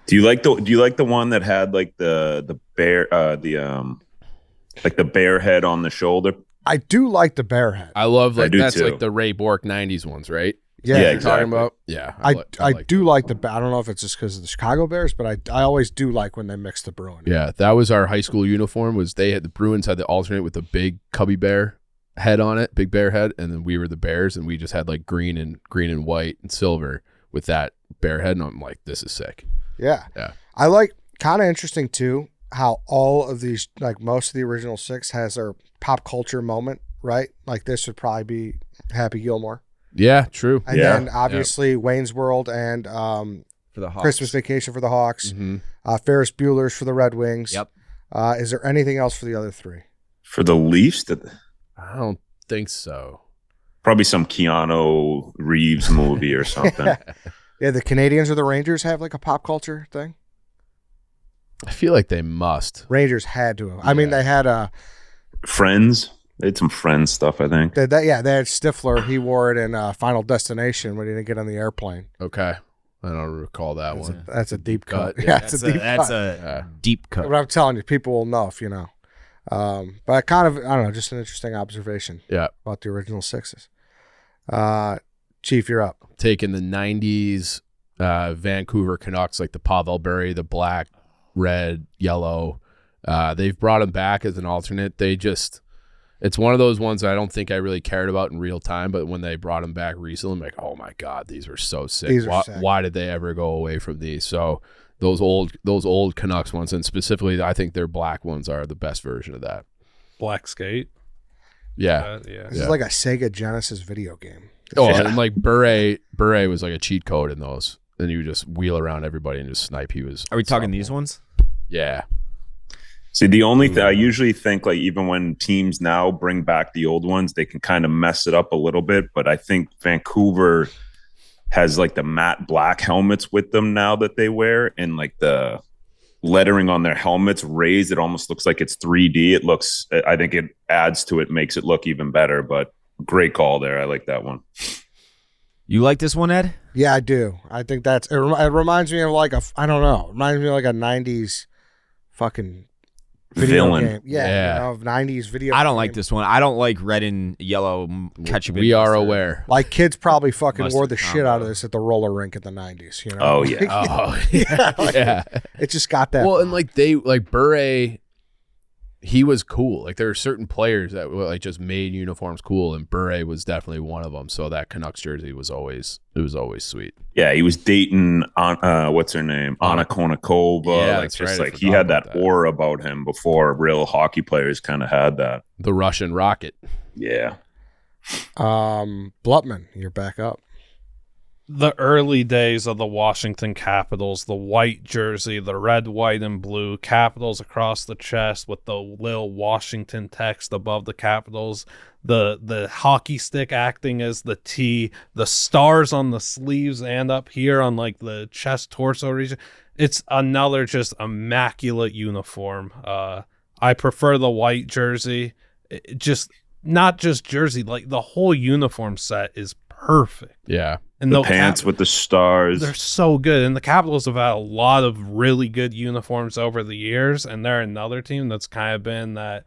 Do you like the one that had like the bear like the bear head on the shoulder? I do like the bear head. I love I like do that's too. like the Ray Bork 90s ones, right? Yeah, Yeah, You're exactly. talking about? Yeah. I like do that. like the. I don't know if it's just because of the Chicago Bears, but I always do like when they mix the Bruin. Yeah, that was our high school uniform. Was the Bruins had the alternate with the big cubby bear head on it, big bear head, and then we were the Bears, and we just had like green and white and silver with that bear head, and I'm like, this is sick. Yeah. Yeah. I like kind of interesting too how all of these, like most of the original 6 has their pop culture moment, right? Like this would probably be Happy Gilmore. Yeah, true. And Yeah. then obviously Wayne's World and For the Hawks. Christmas Vacation for the Hawks. Mm-hmm. Ferris Bueller's for the Red Wings. Yep. Is there anything else for the other 3? For the Leafs, I don't think so. probably some Keanu Reeves movie or something. Yeah, the Canadians or the Rangers have like a pop culture thing. I feel like they must. Rangers had to have. I mean, they had a. Friends. They had some Friends stuff, I think. They had Stifler. He wore it in Final Destination when he didn't get on the airplane. Okay. I don't recall that one. That's a deep cut. cut. Yeah, it's a deep That's cut. a deep cut. But I'm telling you, people will know if you know. But kind of, I don't know, just an interesting observation Yeah. about the original 6s. Chief, you're up. Taking the 90s Vancouver Canucks, like the Pavel Bure, the black, red, yellow. They've brought them back as an alternate. It's one of those ones I don't think I really cared about in real time, but when they brought them back recently, I'm like, oh my God, these were so sick. These are sick. Why did they ever go away from these? So those old Canucks ones, and specifically, I think their black ones are the best version of that. Black skate. Yeah. Yeah. This is like a Sega Genesis video game. Oh, Yeah. and like Bure was like a cheat code in those. Then you would just wheel around everybody and just snipe. He was. Are we talking these ones? Yeah. See, the only thing I usually think, like, even when teams now bring back the old ones, they can kind of mess it up a little bit. But I think Vancouver has like the matte black helmets with them now that they wear, and like the lettering on their helmets raised. It almost looks like it's 3D. It looks, I think it adds to it, makes it look even better. But great call there. I like that one. You like this one, Ed? Yeah, I do. I think it reminds me of like I don't know. It reminds me of like a 90s fucking video Villain. game. Yeah. You know, of 90s video I don't like game. this one. I don't like red and yellow ketchup. We and are mustard. aware. Like kids probably fucking wore Mustard the shit out of combo. this at the roller rink in the 90s, you know? Oh, yeah. Oh, yeah. Yeah. It just got that. Well, and like Bure, he was cool. Like there are certain players that like just made uniforms cool, and Bure was definitely one of them. So that Canucks jersey was always sweet. Yeah, he was dating on what's her name, Anna Konikova. Yeah, like that's just right, I like he forgot had about that that. aura about him before real hockey players kind of had that. The Russian Rocket. Yeah, Blutman, you're back up. The early days of the Washington Capitals, the white jersey, the red, white, and blue, Capitals across the chest with the little Washington text above the Capitals, the hockey stick acting as the T, the stars on the sleeves and up here on like the chest torso region. It's another just immaculate uniform. I prefer the white jersey. Just not just jersey, like the whole uniform set is perfect. Yeah. And the pants with the stars. they're so good. And the Capitals have had a lot of really good uniforms over the years. And they're another team that's kind of been that,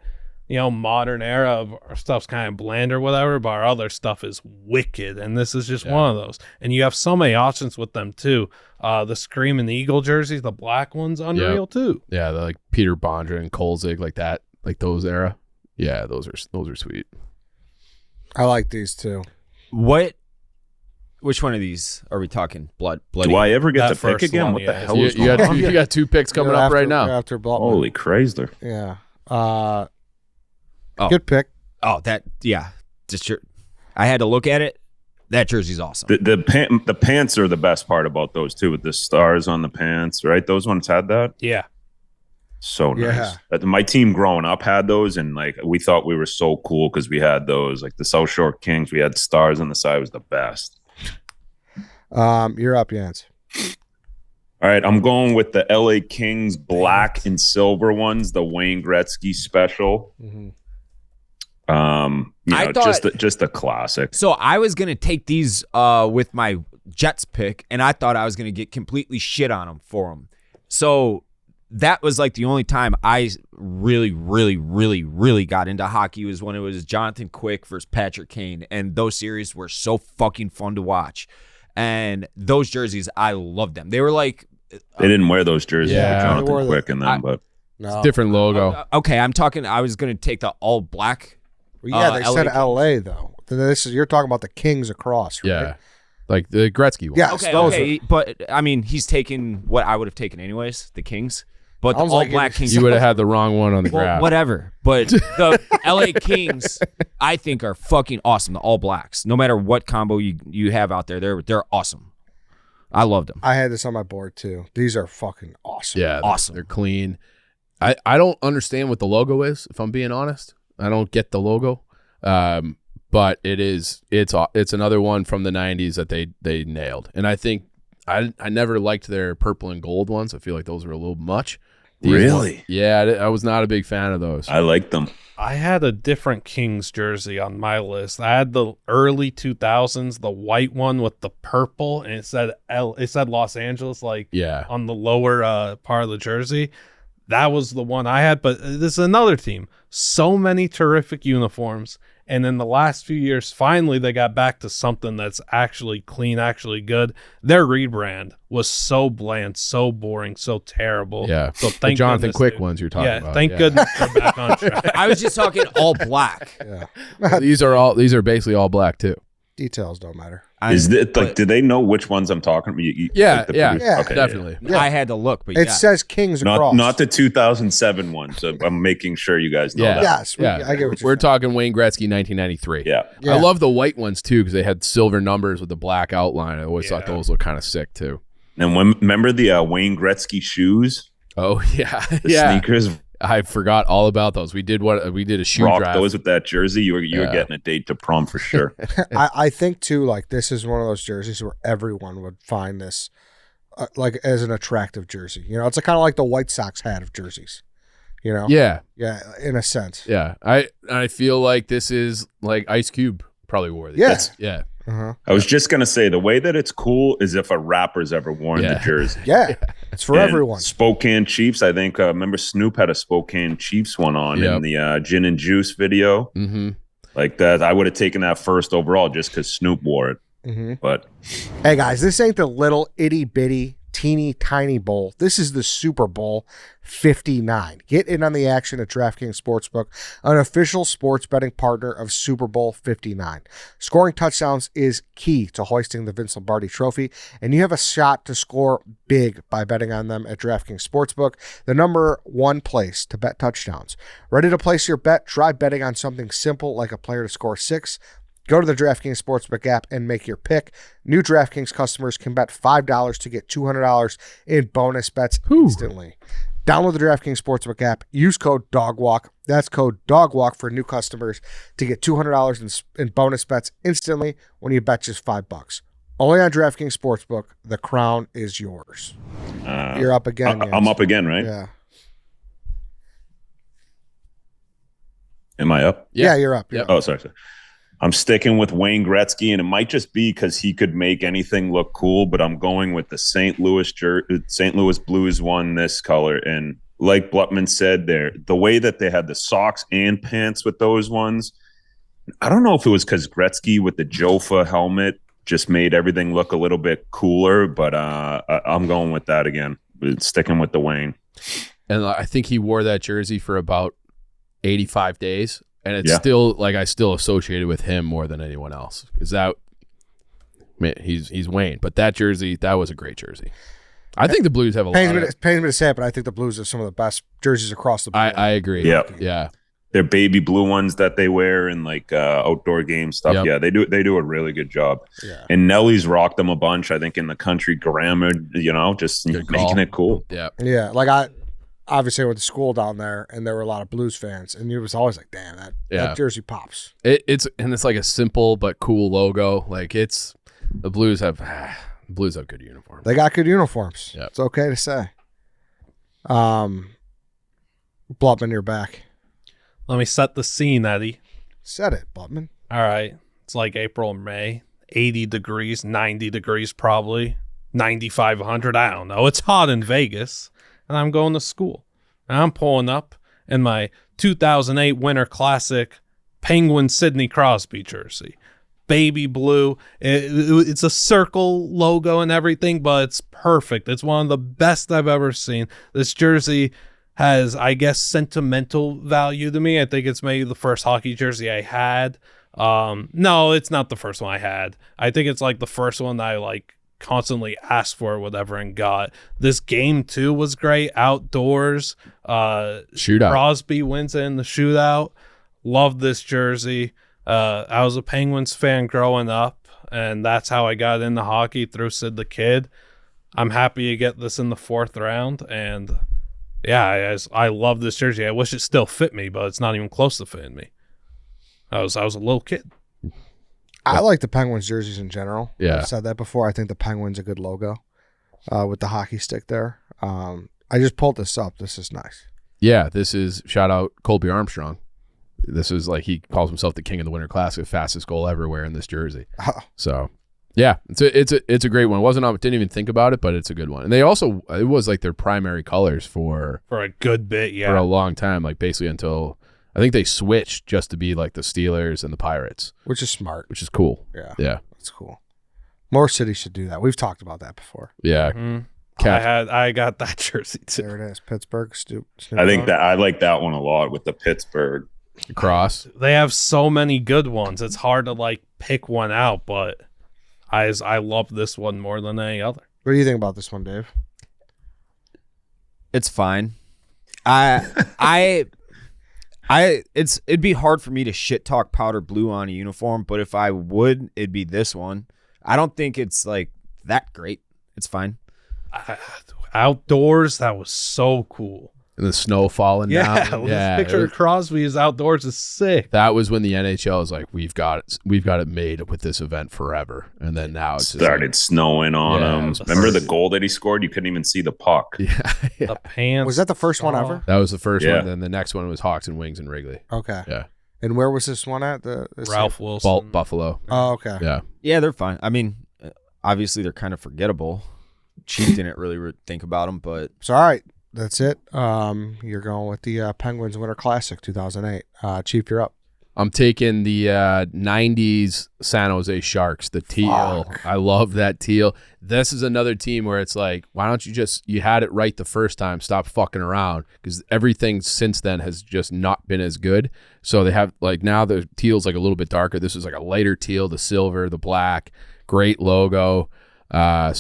you know, modern era of our stuff's kind of bland or whatever, but our other stuff is wicked. And this is just one of those. And you have so many options with them too. The Screaming Eagle jerseys, the black ones, unreal too. Yeah, like Peter Bondra and Kolzig, like that, like those era. Yeah, those are sweet. I like these too. Which one of these are we talking? Bloody. Do I ever get That to pick first again? one, What yeah. the hell You, is you going got on? two, you got two picks coming You're up after- right now. After Blutman. Holy Chrysler. Yeah. Oh. Good pick. Oh, I had to look at it. That jersey's awesome. The pants are the best part about those too, with the stars on the pants, right? Those ones had that. Yeah. So nice. Yeah. My team growing up had those, and like we thought we were so cool because we had those. Like the South Shore Kings, we had stars on the side. It was the best. You're up, Jans. All right, I'm going with the LA Kings black and silver ones, the Wayne Gretzky special. Mm-hmm. You I know, thought- just a classic. So I was gonna take these with my Jets pick, and I thought I was gonna get completely shit on them for them. So that was like the only time I really, really, really, really got into hockey was when it was Jonathan Quick versus Patrick Kane, and those series were so fucking fun to watch. And those jerseys, I loved them. They were like, They didn't wear those jerseys Yeah. for They wore Jonathan the- Quick and them, but No. Different logo. okay, I'm talking. I was gonna take the all black. Well, yeah, they LA said Kings. LA though. You're talking about the Kings across, right? Yeah, like the Gretzky one. Yes, Okay, those okay, but I mean, he's taking what I would have taken anyways, the Kings. But the Sounds all like black it- Kings. You would have had the wrong one on the Well, graph. whatever. But the LA Kings, I think, are fucking awesome. The all blacks. No matter what combo you have out there, they're awesome. I loved them. I had this on my board too. These are fucking awesome. Yeah, Awesome. They're clean. I don't understand what the logo is, if I'm being honest. I don't get the logo. But it's another one from the 90s that they nailed. And I think I never liked their purple and gold ones. I feel like those were a little much. These Really? ones- yeah, I was not a big fan of those. I like them. I had a different Kings jersey on my list. I had the early 2000s, the white one with the purple, and it said Los Angeles, like Yeah. on the lower part of the jersey. That was the one I had, but this is another team. So many terrific uniforms. And in the last few years, finally, they got back to something that's actually clean, actually good. Their rebrand was so bland, so boring, so terrible. Yeah. So The thank Jonathan goodness Quick they- ones you're talking yeah, about. thank goodness they're back on track. I was just talking all black. Yeah. These are basically all black too. Details don't matter. Is it like? Do they know which ones I'm talking about? Yeah, like the yeah, producer- Yeah. okay, Definitely. Yeah. I had to look, but It yeah. says Kings across. Not the 2007 one. So I'm making sure you guys know Yeah. that. Yes, Yeah. I get what you're We're saying. talking Wayne Gretzky 1993. Yeah. Yeah. I love the white ones too because they had silver numbers with the black outline. I always thought Yeah. those looked kind of sick too. And remember the Wayne Gretzky shoes, Oh yeah, the yeah. sneakers? I forgot all about those. We did a shoe Rock draft. those with that jersey. You were Yeah. getting a date to prom for sure. I think too, like this is one of those jerseys where everyone would find this like as an attractive jersey. You know, it's kind of like the White Sox had of jerseys. You know, Yeah, yeah, in a sense. yeah. I feel like this is like Ice Cube probably wore these. Yeah. Yeah, Uh-huh. I was just gonna say the way that it's cool is if a rapper's ever worn the jersey. Yeah, it's for And everyone. Spokane Chiefs. I think remember Snoop had a Spokane Chiefs one on in the Gin and Juice video. Mm-hmm. Like that, I would have taken that first overall just because Snoop wore it. Mm-hmm. But hey guys, this ain't the little itty bitty teeny tiny bowl. This is the Super Bowl 59. Get in on the action at DraftKings Sportsbook, an official sports betting partner of Super Bowl 59. Scoring touchdowns is key to hoisting the Vince Lombardi Trophy, and you have a shot to score big by betting on them at DraftKings Sportsbook, the number one place to bet touchdowns. Ready to place your bet? Try betting on something simple like a player to score 6. Go to the DraftKings Sportsbook app and make your pick. New DraftKings customers can bet $5 to get $200 in bonus bets instantly. Download the DraftKings Sportsbook app. Use code DOGWALK. That's code DOGWALK for new customers to get $200 in bonus bets instantly when you bet just $5. Only on DraftKings Sportsbook. The crown is yours. You're up again. I'm up again, right? Yeah. Am I up? Yeah, you're up. You're up. Oh, sorry. I'm sticking with Wayne Gretzky, and it might just be because he could make anything look cool, but I'm going with the St. Louis Blues one this color. And like Blutman said there, the way that they had the socks and pants with those ones, I don't know if it was because Gretzky with the Jofa helmet just made everything look a little bit cooler, but I'm going with that again. Sticking with the Wayne. And I think he wore that jersey for about 85 days. And it's still like I still associated with him more than anyone else. Is that he's Wayne, but that jersey, that was a great jersey. I think the Blues have a lot. Pains me to say it, but I think the Blues are some of the best jerseys across the board. I agree. Yeah. They're baby blue ones that they wear in like outdoor game stuff. Yep. Yeah, they do a really good job. Yeah. And Nelly's rocked them a bunch, I think, in the country grammar, just Good making call. it cool. Yeah. Yeah, like I obviously went to school down there, and there were a lot of Blues fans, and it was always like, damn, that jersey pops. It's like a simple but cool logo. Like the Blues have good uniforms. They got good uniforms. Yep. It's okay to say. Blutman, you're back. Let me set the scene, Eddie. Said it, Blutman. All right. It's like April or May. 80 degrees, 90 degrees probably, 95, 100. I don't know. It's hot in Vegas, and I'm going to school. And I'm pulling up in my 2008 Winter Classic Penguin Sidney Crosby jersey. Baby blue. It's a circle logo and everything, but it's perfect. It's one of the best I've ever seen. This jersey has, I guess, sentimental value to me. I think it's maybe the first hockey jersey I had. No, it's not the first one I had. I think it's like the first one that I like constantly asked for or whatever and got. This game too was great. Outdoors. Shootout. Crosby wins in the shootout. Love this jersey. I was a Penguins fan growing up, and that's how I got into hockey, through Sid the Kid. I'm happy to get this in the 4th round, and yeah, I love this jersey. I wish it still fit me, but it's not even close to fitting me. I was a little kid. I like the Penguins jerseys in general. Yeah. I've said that before. I think the Penguins a good logo with the hockey stick there. I just pulled this up. This is nice. Yeah, this is shout out Colby Armstrong. This is like he calls himself the king of the Winter Classic, fastest goal everywhere in this jersey. So, yeah, it's a great one. Didn't even think about it, but it's a good one. And they also, it was like their primary colors for a good bit, for a long time, like basically until I think they switched just to be like the Steelers and the Pirates, Which is smart. which is cool. Yeah. Yeah, That's cool. More cities should do that. We've talked about that before. yeah. I got that jersey too. There it is. Pittsburgh. I think that I like that one a lot with the Pittsburgh. Cross. They have so many good ones. It's hard to like pick one out, but I love this one more than any other. What do you think about this one, Dave? It's fine. It'd be hard for me to shit talk powder blue on a uniform, but if I would, it'd be this one. I don't think it's like that great. It's fine. Outdoors, that was so cool. And the snow falling down. This picture of Crosby is outdoors is sick. That was when the NHL was like, we've got it made with this event forever. And then now it's Started snowing on him. Remember the goal that he scored? You couldn't even see the puck. Yeah. The pants. Was that the first one ever? That was the first Yeah. one. Then the next one was Hawks and Wings and Wrigley. Okay. Yeah. And where was this one at? The Ralph Wilson. Buffalo. Oh, okay. Yeah. Yeah, they're fine. I mean, obviously they're kind of forgettable. Chief didn't really think about them, but So, all right. That's it. You're going with the Penguins Winter Classic 2008. Chief, you're up. I'm taking the 90s San Jose Sharks, the teal. Fuck. I love that teal. This is another team where it's like, why don't you had it right the first time, stop fucking around, because everything since then has just not been as good. So they have, like, now the teal's like a little bit darker. This is like a lighter teal, the silver, the black, great logo. I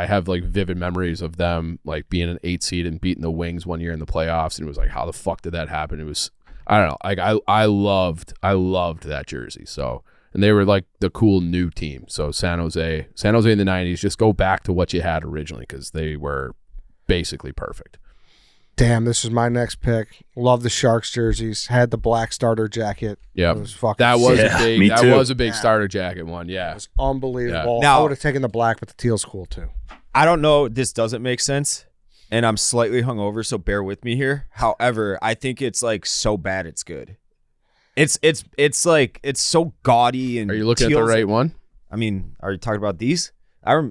have like vivid memories of them like being an 8 seed and beating the Wings one year in the playoffs, and it was like, how the fuck did that happen? It was, I don't know. Like I loved that jersey. So, and they were like the cool new team. So San Jose in the 90s, just go back to what you had originally, because they were basically perfect. Damn, this is my next pick. Love the Sharks jerseys. Had the black starter jacket. Yeah, It was fucking that was sick. me that too. was a big starter jacket one. It Yeah, was unbelievable. Yeah. Now- I would have taken the black, but the teal's cool too. I don't know. This doesn't make sense, and I'm slightly hungover, so bear with me here. However, I think it's like so bad it's good. It's like it's so gaudy and. are you looking at the teals- right one? I mean, are you talking about these?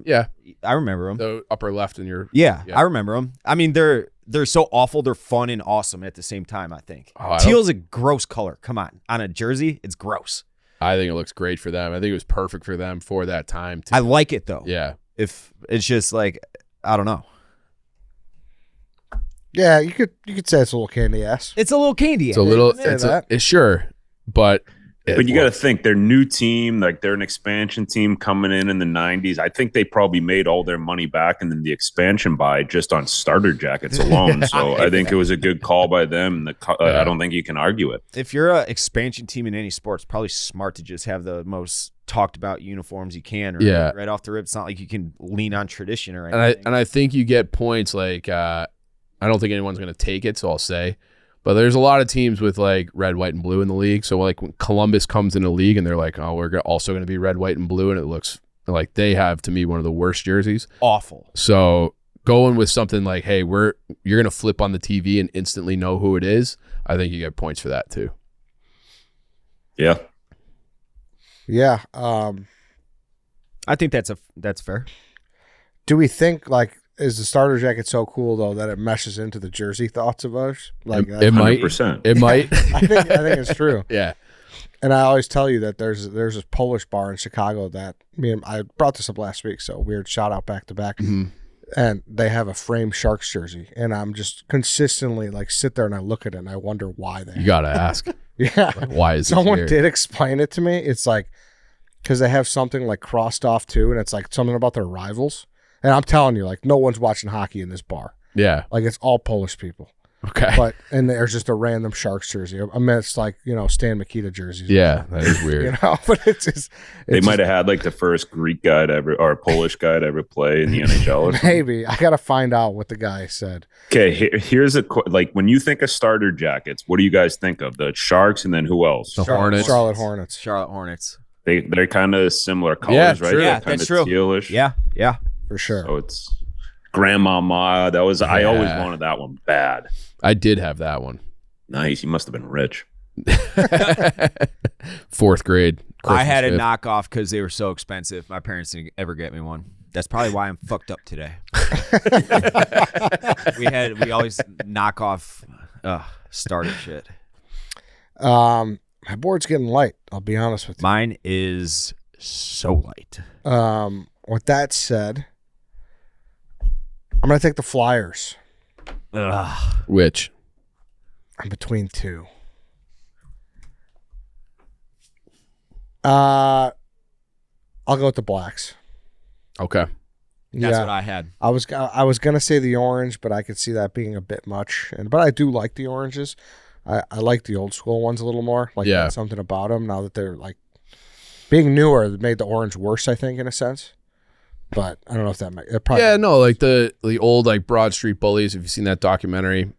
Yeah, I remember them. the upper left in your. Yeah, Yeah. I remember them. I mean, they're so awful. They're fun and awesome at the same time, I think. Oh, I don't- Teal's a gross color. Come on. On a jersey, it's gross. I think it looks great for them. I think it was perfect for them for that time too. I like it, though. Yeah. If it's just like, I don't know. Yeah, you could say it's a little candy ass. It's a little candy. It's a little. say It's that. it's sure, but But you got to think their new team, like they're an expansion team coming in the 90s. I think they probably made all their money back and then the expansion buy just on starter jackets alone. So I think it was a good call by them. I don't think you can argue it. If you're an expansion team in any sport, it's probably smart to just have the most talked about uniforms you can. Yeah. Right off the rip. It's not like you can lean on tradition or anything. and I think you get points like I don't think anyone's going to take it, so I'll say. But there's a lot of teams with like red, white, and blue in the league. So like when Columbus comes in the league and they're like, oh, we're also going to be red, white, and blue, and it looks like they have, to me, one of the worst jerseys. Awful. So going with something like, hey, you're going to flip on the TV and instantly know who it is, I think you get points for that too. Yeah. Yeah. I think that's fair. Do we think like is the starter jacket so cool though that it meshes into the jersey thoughts of us? Like It might. 100%. It might. I think it's true. Yeah. And I always tell you that there's this Polish bar in Chicago that I brought this up last week, so weird shout out back to back. Mhm. And they have a framed Sharks jersey, and I'm just consistently like sit there and I look at it and I wonder why they. You got to ask. Yeah. Like, why is this Someone here? did explain it to me. It's like because they have something like crossed off too, and it's like something about their rivals. And I'm telling you, like no one's watching hockey in this bar. Yeah. Like it's all Polish people. Okay. But and there's just a random Sharks jersey amidst like Stan Mikita jerseys. Yeah, that is weird. But it's just They might have had like the first Greek guy to ever or Polish guy to ever play in the NHL. Or something. maybe I gotta find out what the guy said. Okay, here's like when you think of starter jackets, what do you guys think of? The Sharks and then who else? The Hornets. Charlotte Hornets. Charlotte Hornets. They're kind of similar colors, Yeah, right? true. They're Yeah, kind that's of true. tealish. Yeah. For sure. So it's Grandma Ma. That was I always Yeah. wanted that one bad. I did have that one. Nice. You must have been rich. 4th grade. I had a Christmas knockoff because they were so expensive. My parents didn't ever get me one. That's probably why I'm fucked up today. we always knock off starter shit. My board's getting light. I'll be honest with you. Mine is so light. With that said, I'm gonna take the Flyers. Ugh. Which? I'm between two. I'll go with the Blacks. Okay. That's what I had. I was gonna say the orange, but I could see that being a bit much. But I do like the oranges. I like the old school ones a little more. Like Yeah. there's something about them now that they're like being newer. That made the orange worse, I think, in a sense. But I don't know if that might. It probably, Yeah, no, like the old like Broad Street Bullies. If you've seen that documentary,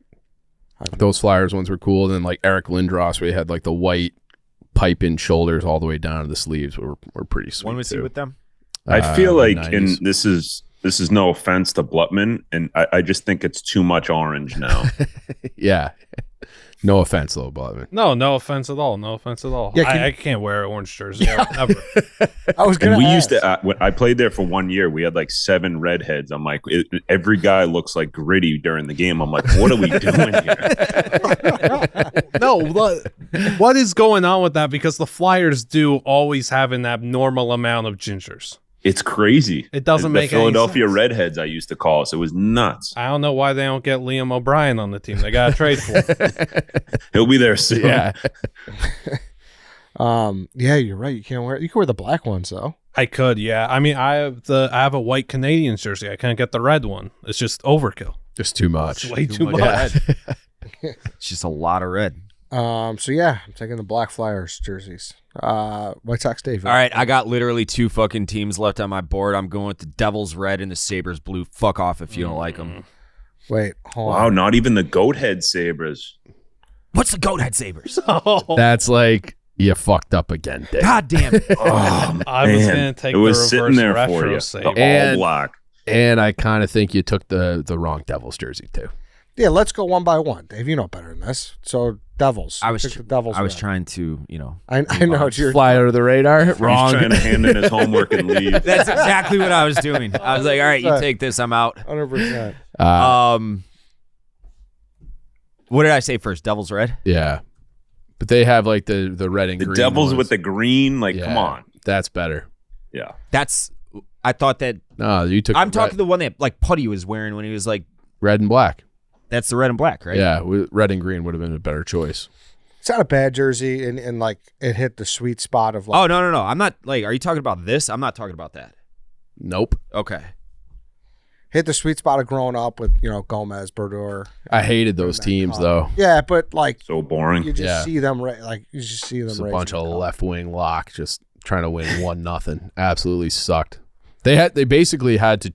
those Flyers ones were cool. And then like Eric Lindros, where he had like the white pipe-in shoulders all the way down to the sleeves, were pretty sweet. When was he too. with them? I feel like, the and 90s. this is no offense to Blutman, and I just think it's too much orange now. Yeah. No offense, though, Blutman. No offense at all. No offense at all. Yeah, I can't wear an orange jersey ever. I was And gonna. we ask. used to. When I played there for 1 year. We had like 7 redheads. I'm like, every guy looks like Gritty during the game. I'm like, what are we doing here? No, what is going on with that? Because the Flyers do always have an abnormal amount of gingers. It's crazy. It doesn't the make any Philadelphia sense. redheads. I used to call us. It was nuts. I don't know why they don't get Liam O'Brien on the team. They got to trade for him. He'll be there soon. Yeah. Yeah, you're right. You can't wear. You can wear the black ones though. I could, yeah. I mean, I have a white Canadians jersey. I can't get the red one. It's just overkill. Just too much. It's way too much. Yeah. It's just a lot of red. So yeah, I'm taking the black Flyers jerseys. White Sox Dave. All right, I got literally 2 fucking teams left on my board. I'm going with the Devils red and the Sabres blue. Fuck off if you don't like them. Wait, hold Wow, on. not even the goat head Sabres. What's the goat head Sabres? That's like, you fucked up again, Dave. God damn it. Oh, I was man. going to take it was the sitting reverse there retro for you. save. The all And- black. And I kind of think you took the wrong Devils jersey, too. Yeah, let's go one by one, Dave. You know better than this. So Devils. I was Pick the Devils. I was red. trying to, you know. I know it's your. Fly under the radar. He's Wrong. trying to hand in his homework and leave. That's exactly what I was doing. I was like, all right, you take this. I'm out. 100%. What did I say first? Devils red? Yeah. But they have like the red and The green Devils ones. with the green, like, Yeah, come on. That's better. Yeah. I thought that. No, you took I'm the talking the one that like Putty was wearing when he was like, red and black. that's the red and black, right? Yeah, red and green would have been a better choice. It's not a bad jersey, and like it hit the sweet spot of like. Oh, no. I'm not like, are you talking about this? I'm not talking about that. Nope. Okay. Hit the sweet spot of growing up with Gomez, Berdor. I hated those teams, though. Yeah, but like So boring. you just Yeah. see them like you just see them. It's a raising bunch of the cup. left wing lock just trying to win 1-0. Absolutely sucked. They basically had to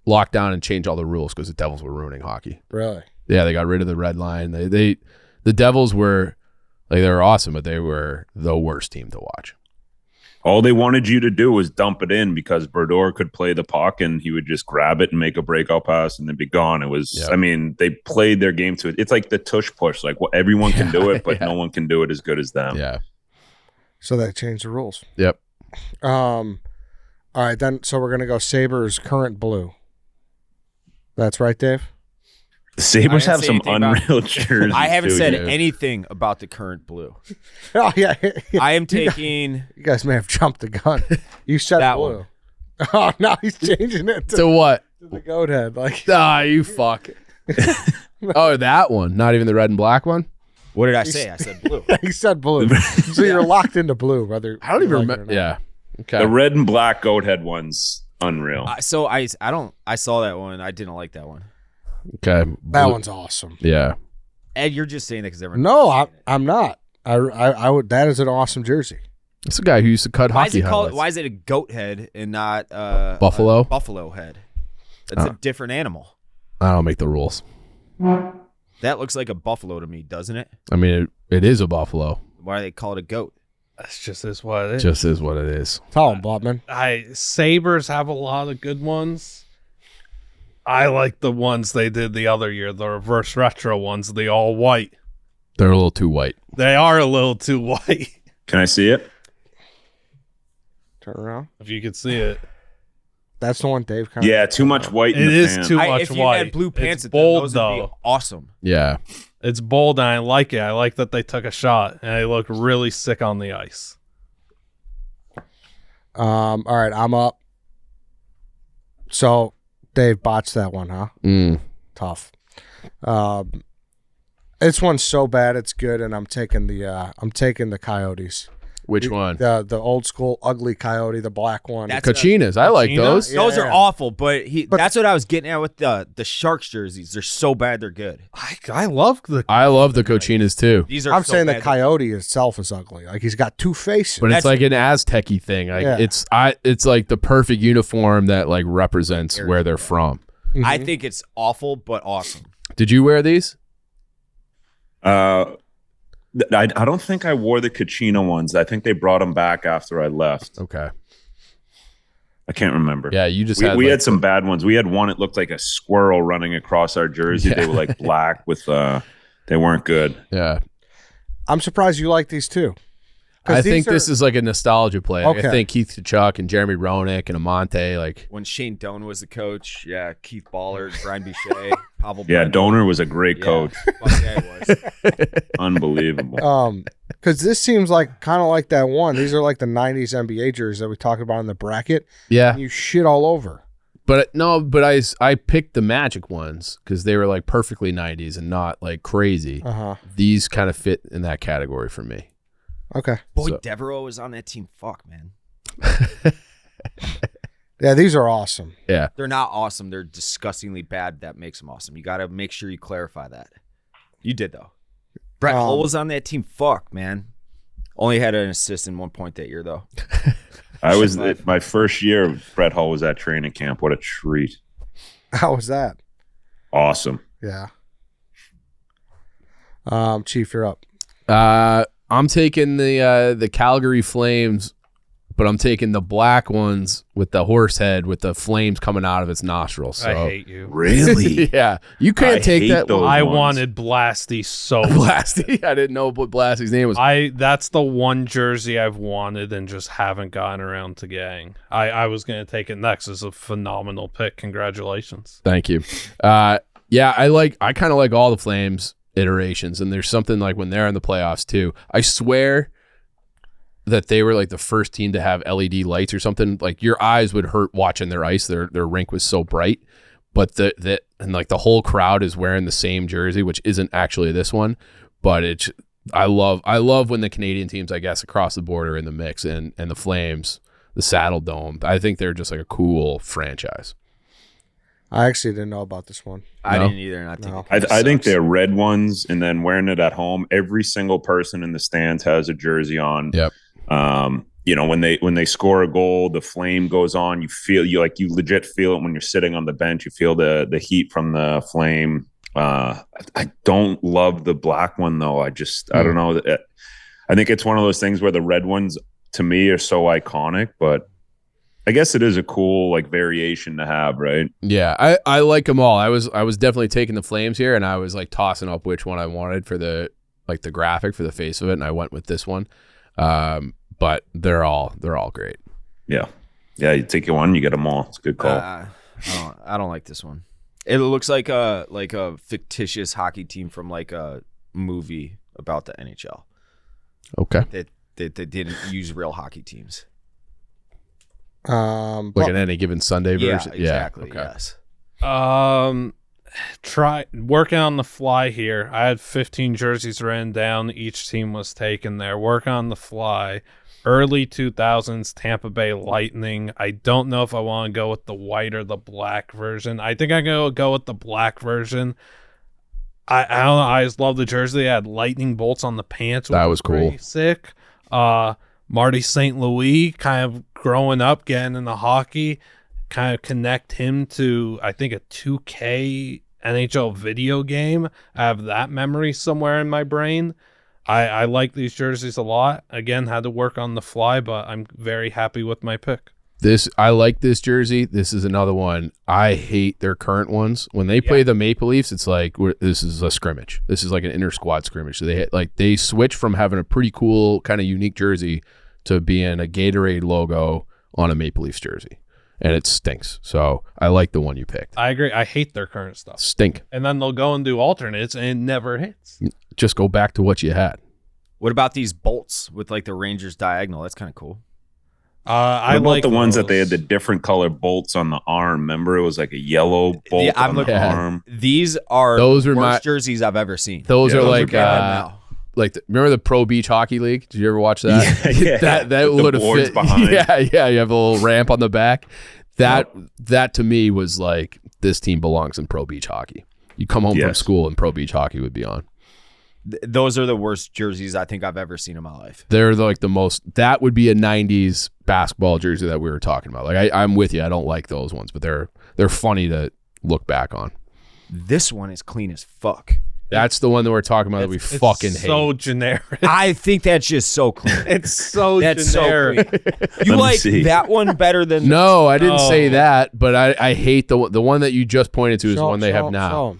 lock down and change all the rules because the Devils were ruining hockey. Really. Yeah, they got rid of the red line. The Devils were like, they were awesome, but they were the worst team to watch. All they wanted you to do was dump it in because Berdor could play the puck and he would just grab it and make a breakout pass and then be gone. It was, Yep. I mean, they played their game to it. It's like the tush push. Like, well, everyone can do it, but Yeah. no one can do it as good as them. Yeah. So they changed the rules. Yep. All right, then. So we're gonna go Sabres current blue. That's right, Dave. The Sabres I have didn't say some anything about- unreal jerseys. I haven't too, said dude. anything about the current blue. Oh yeah, I am taking you guys may have jumped the gun. You said That blue. one. Oh, now he's changing it to So what? the goat head. Like Ah, you fuck. Oh, that one. Not even the red and black one? what did I say? I said blue. he said blue. So you're locked into blue, brother. I don't even remember. Yeah. Okay. The red and black goat head one's unreal. So I saw that one. I didn't like that one. Okay. That one's awesome. Yeah. Ed, you're just saying that because everyone. No, I'm not. I would. That is an awesome jersey. It's a guy who used to cut Why is hockey it called? highlights. Why is it a goat head and not Buffalo? a buffalo head? It's a different animal. I don't make the rules. That looks like a buffalo to me, doesn't it? I mean, it is a buffalo. Why do they call it a goat? That's just is what it is. Just is what it is. Tell him, Blutman. Sabres have a lot of good ones. I like the ones they did the other year, the reverse retro ones, the all white. They're a little too white. They are a little too white. Can I see it? Turn around. If you could see it. That's the one Dave kind Yeah, too much white in It the is pants. too much If you white. had blue pants, It's at them, bold those would be though. awesome. Yeah. It's bold and I like it. I like that they took a shot and they look really sick on the ice. All right, I'm up. So Dave botched that one, huh? Tough. This one's so bad it's good, and I'm taking the Coyotes. Which one? The old school ugly Coyote, the black one. That's Cochinas. I like Cochina? those. Yeah. Those are awful, but that's what I was getting at with the Sharks jerseys. They're so bad, they're good. I love the I love the Cochinas too. These are. I'm so saying bad. the Coyote itself is ugly. Like he's got two faces. But it's That's- like an Aztec-y thing. Like Yeah. it's like the perfect uniform that like represents where they're from. I think it's awful, but awesome. Did you wear these? I don't think I wore the Kachina ones. I think they brought them back after I left. Okay. I can't remember. Yeah, you just we had had some bad ones. We had one. It looked like a squirrel running across our jersey. Yeah. They were like black with. They weren't good. Yeah. I'm surprised you like these too. I think this is like a nostalgia play. Like, Okay. I think Keith Tkachuk and Jeremy Roenick and Amante, like When Shane Doan was the coach, yeah, Keith Ballard, Brian Boucher, Pavel. Yeah, Brendel. Donor was a great coach. Fuck yeah, he was. Unbelievable. Because this seems like kind of like that one. These are like the 90s NBA jerseys that we talked about in the bracket. yeah. And you shit all over. But no, but I picked the Magic ones because they were like perfectly 90s and not like crazy. These kind of fit in that category for me. Okay. Boy, So- Devereaux was on that team. Fuck, man. Yeah, these are awesome. Yeah. They're not awesome. They're disgustingly bad. That makes them awesome. You got to make sure you clarify that. You did, though. Brett Hull was on that team. Fuck, man. Only had an assist in 1 point that year, though. I was my first year. Brett Hull was at training camp. What a treat! How was that? Awesome. Yeah. Chief, you're up. I'm taking the Calgary Flames, but I'm taking the black ones with the horse head with the flames coming out of its nostrils. So. I hate you. Really? Yeah, you can't I take hate that. those. I ones. wanted Blasty so bad. Blasty. I didn't know what Blasty's name was. That's the one jersey I've wanted and just haven't gotten around to getting. I was going to take it next. It's a phenomenal pick. Congratulations. Thank you. Yeah, I kind of like all the Flames iterations, and there's something like when they're in the playoffs too. I swear that they were like the first team to have LED lights or something. Like your eyes would hurt watching their ice. Their rink was so bright, but and like the whole crowd is wearing the same jersey, which isn't actually this one, but it's I love when the Canadian teams, I guess, across the board are in the mix, and the Flames, the Saddle Dome. I think they're just like a cool franchise. I actually didn't know about this one. I No? didn't either. And I think No. it I think sucks. they're red ones, and then wearing it at home. Every single person in the stands has a jersey on. Yep. When they score a goal, the flame goes on. You legit feel it when you're sitting on the bench. You feel the heat from the flame. I don't love the black one though. I don't know. I think it's one of those things where the red ones to me are so iconic, but I guess it is a cool like variation to have, right? Yeah, I like them all. I was definitely taking the Flames here, and I was like tossing up which one I wanted for the graphic for the face of it, and I went with this one. But they're all great. Yeah. You take one, you get them all. It's a good call. I don't like this one. It looks like a fictitious hockey team from like a movie about the NHL. Okay, That they didn't use real hockey teams. like an Any Given Sunday version. Yeah, exactly. Okay. Yes. Try working on the fly here. I had 15 jerseys written down. Each team was taken there. Work on the fly. Early 2000s Tampa Bay Lightning. I don't know if I want to go with the white or the black version. I think I'm going to go with the black version. I don't know. I just love the jersey. They had lightning bolts on the pants. That which was cool. pretty sick. Marty St. Louis, kind of growing up, getting into hockey, kind of connect him to, I think, a 2K NHL video game. I have that memory somewhere in my brain. I like these jerseys a lot. Again, had to work on the fly, but I'm very happy with my pick. I like this jersey. This is another one. I hate their current ones. When they play the Maple Leafs, it's like this is a scrimmage. This is like an inter squad scrimmage. So they switch from having a pretty cool kind of unique jersey to being a Gatorade logo on a Maple Leafs jersey, and it stinks. So I like the one you picked. I agree. I hate their current stuff. Stink. And then they'll go and do alternates, and it never hits. Just go back to what you had. What about these bolts with like the Rangers diagonal? That's kind of cool. I What about like the ones that they had those. the different color bolts on the arm? Remember, it was like a yellow bolt Yeah, I'm on the looking- arm. These are Those are worst my- jerseys I've ever seen. Those Yeah, are those like are bad. now. remember the Pro Beach Hockey League? Did you ever watch that? Yeah. that The would have boards fit. behind. Yeah. You have a little ramp on the back. That to me was like this team belongs in Pro Beach Hockey. You come home from Yes. school and Pro Beach Hockey would be on. Those are the worst jerseys I think I've ever seen in my life. They're like the most. That would be a '90s basketball jersey that we were talking about. Like I'm with you. I don't like those ones, but they're funny to look back on. This one is clean as fuck. That's the one that we're talking about that we It's fucking so hate. generic. I think that's just so clean. It's so That's generic. so clean. You Let me like see. that one better than No, I didn't No. say that, but I hate the one that you just pointed to is the one they have now.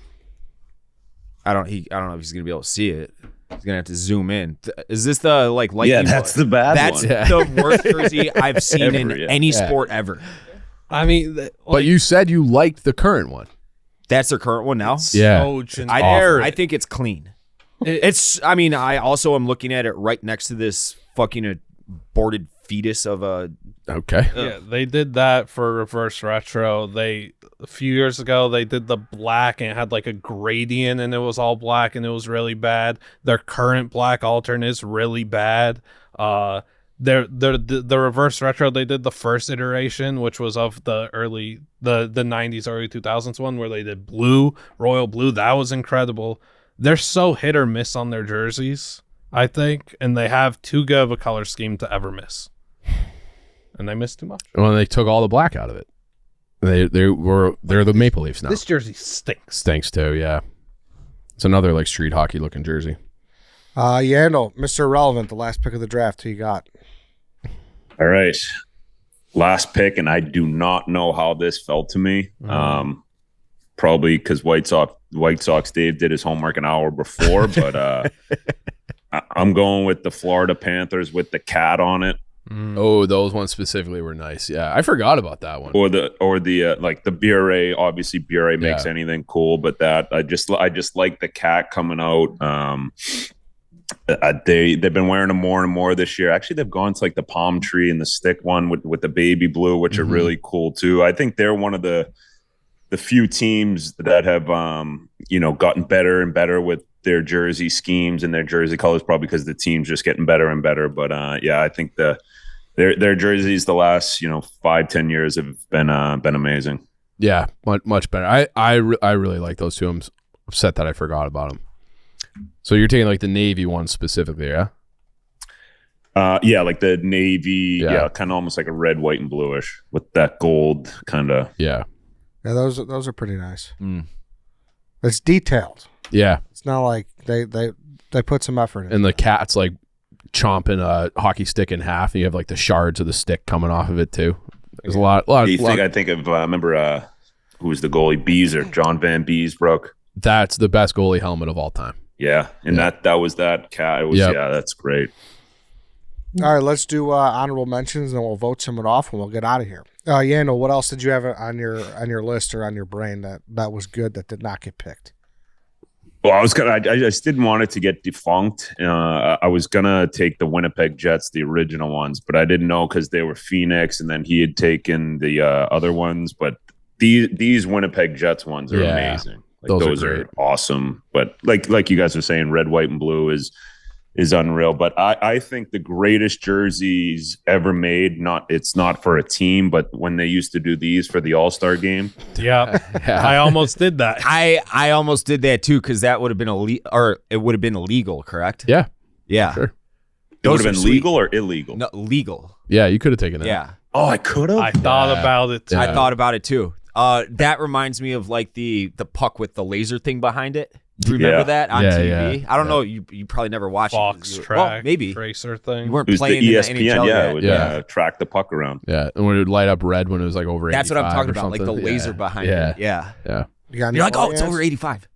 I don't know if he's gonna be able to see it. He's gonna have to zoom in. Is this the like lightning? Yeah, that's the bad That's one. the worst jersey I've seen in Ever, yeah. any sport ever. I mean, But you said you liked the current one. That's their current one now. Yeah. so generic. I think it's clean. It's. I mean, I also am looking at it right next to this fucking aborted fetus of a. Okay. Yeah, they did that for reverse retro. A few years ago they did the black and it had like a gradient and it was all black and it was really bad. Their current black alternate is really bad. The reverse retro, they did the first iteration, which was of the 90s, early 2000s one where they did blue, royal blue. That was incredible. They're so hit or miss on their jerseys, I think, and they have too good of a color scheme to ever miss. And they missed too much. Well, they took all the black out of it. They're the Maple Leafs now. This jersey stinks. Stinks too, yeah. It's another like street hockey looking jersey. Yandle, Mr. Irrelevant, the last pick of the draft. Who you got? All right. Last pick, and I do not know how this fell to me. Probably because White Sox Dave did his homework an hour before, but I'm going with the Florida Panthers with the cat on it. Oh, those ones specifically were nice. Yeah, I forgot about that one. Or the like the BRA. Obviously, BRA makes anything cool, but that I just like the cat coming out. They've been wearing them more and more this year. Actually, they've gone to like the palm tree and the stick one with the baby blue, which are really cool too. I think they're one of the few teams that have gotten better and better with their jersey schemes and their jersey colors, probably because the team's just getting better and better. But I think their jerseys the last 5-10 years have been amazing. Yeah, much better. I really like those two. I'm upset that I forgot about them. So you're taking like the navy one specifically, yeah? Like the navy, kind of almost like a red, white, and bluish with that gold kind of. Yeah. Yeah, those are pretty nice. It's detailed. Yeah. It's not like they put some effort in. And the cat's like chomping a hockey stick in half, and you have like the shards of the stick coming off of it too. There's a lot. I think of remember who was the goalie? Beezer, John Van Beesbrook. That's the best goalie helmet of all time. Yeah, and that was that cat. It was that's great. All right, let's do honorable mentions, and then we'll vote someone off, and we'll get out of here. Yandle, what else did you have on your list or on your brain that was good that did not get picked? Well, I just didn't want it to get defunct. I was gonna take the Winnipeg Jets, the original ones, but I didn't know because they were Phoenix, and then he had taken the other ones. But these Winnipeg Jets ones are amazing. Like, those are awesome. But like you guys are saying, red, white, and blue is unreal. But I think the greatest jerseys ever made, it's not for a team, but when they used to do these for the All-Star game. Yeah. I almost did that. I almost did that too, because that would have been it would have been illegal, correct? Yeah. Yeah. Sure. It would have been legal or illegal? No, legal. Yeah, you could have taken it. Yeah. Oh, I could have? I thought about it too. I thought about it too. That reminds me of like the puck with the laser thing behind it. Do you remember that on TV? Yeah. I don't know. You probably never watched Fox it. track, Well, maybe. tracer thing. You weren't It was playing the in ESPN, the NHL it yet. would track the puck around. Yeah, and when it would light up red when it was like over 85. That's what I'm talking or about, like the something. laser behind it. Yeah. Yeah. You got any You're like, more, oh, it's Yaz? over 85.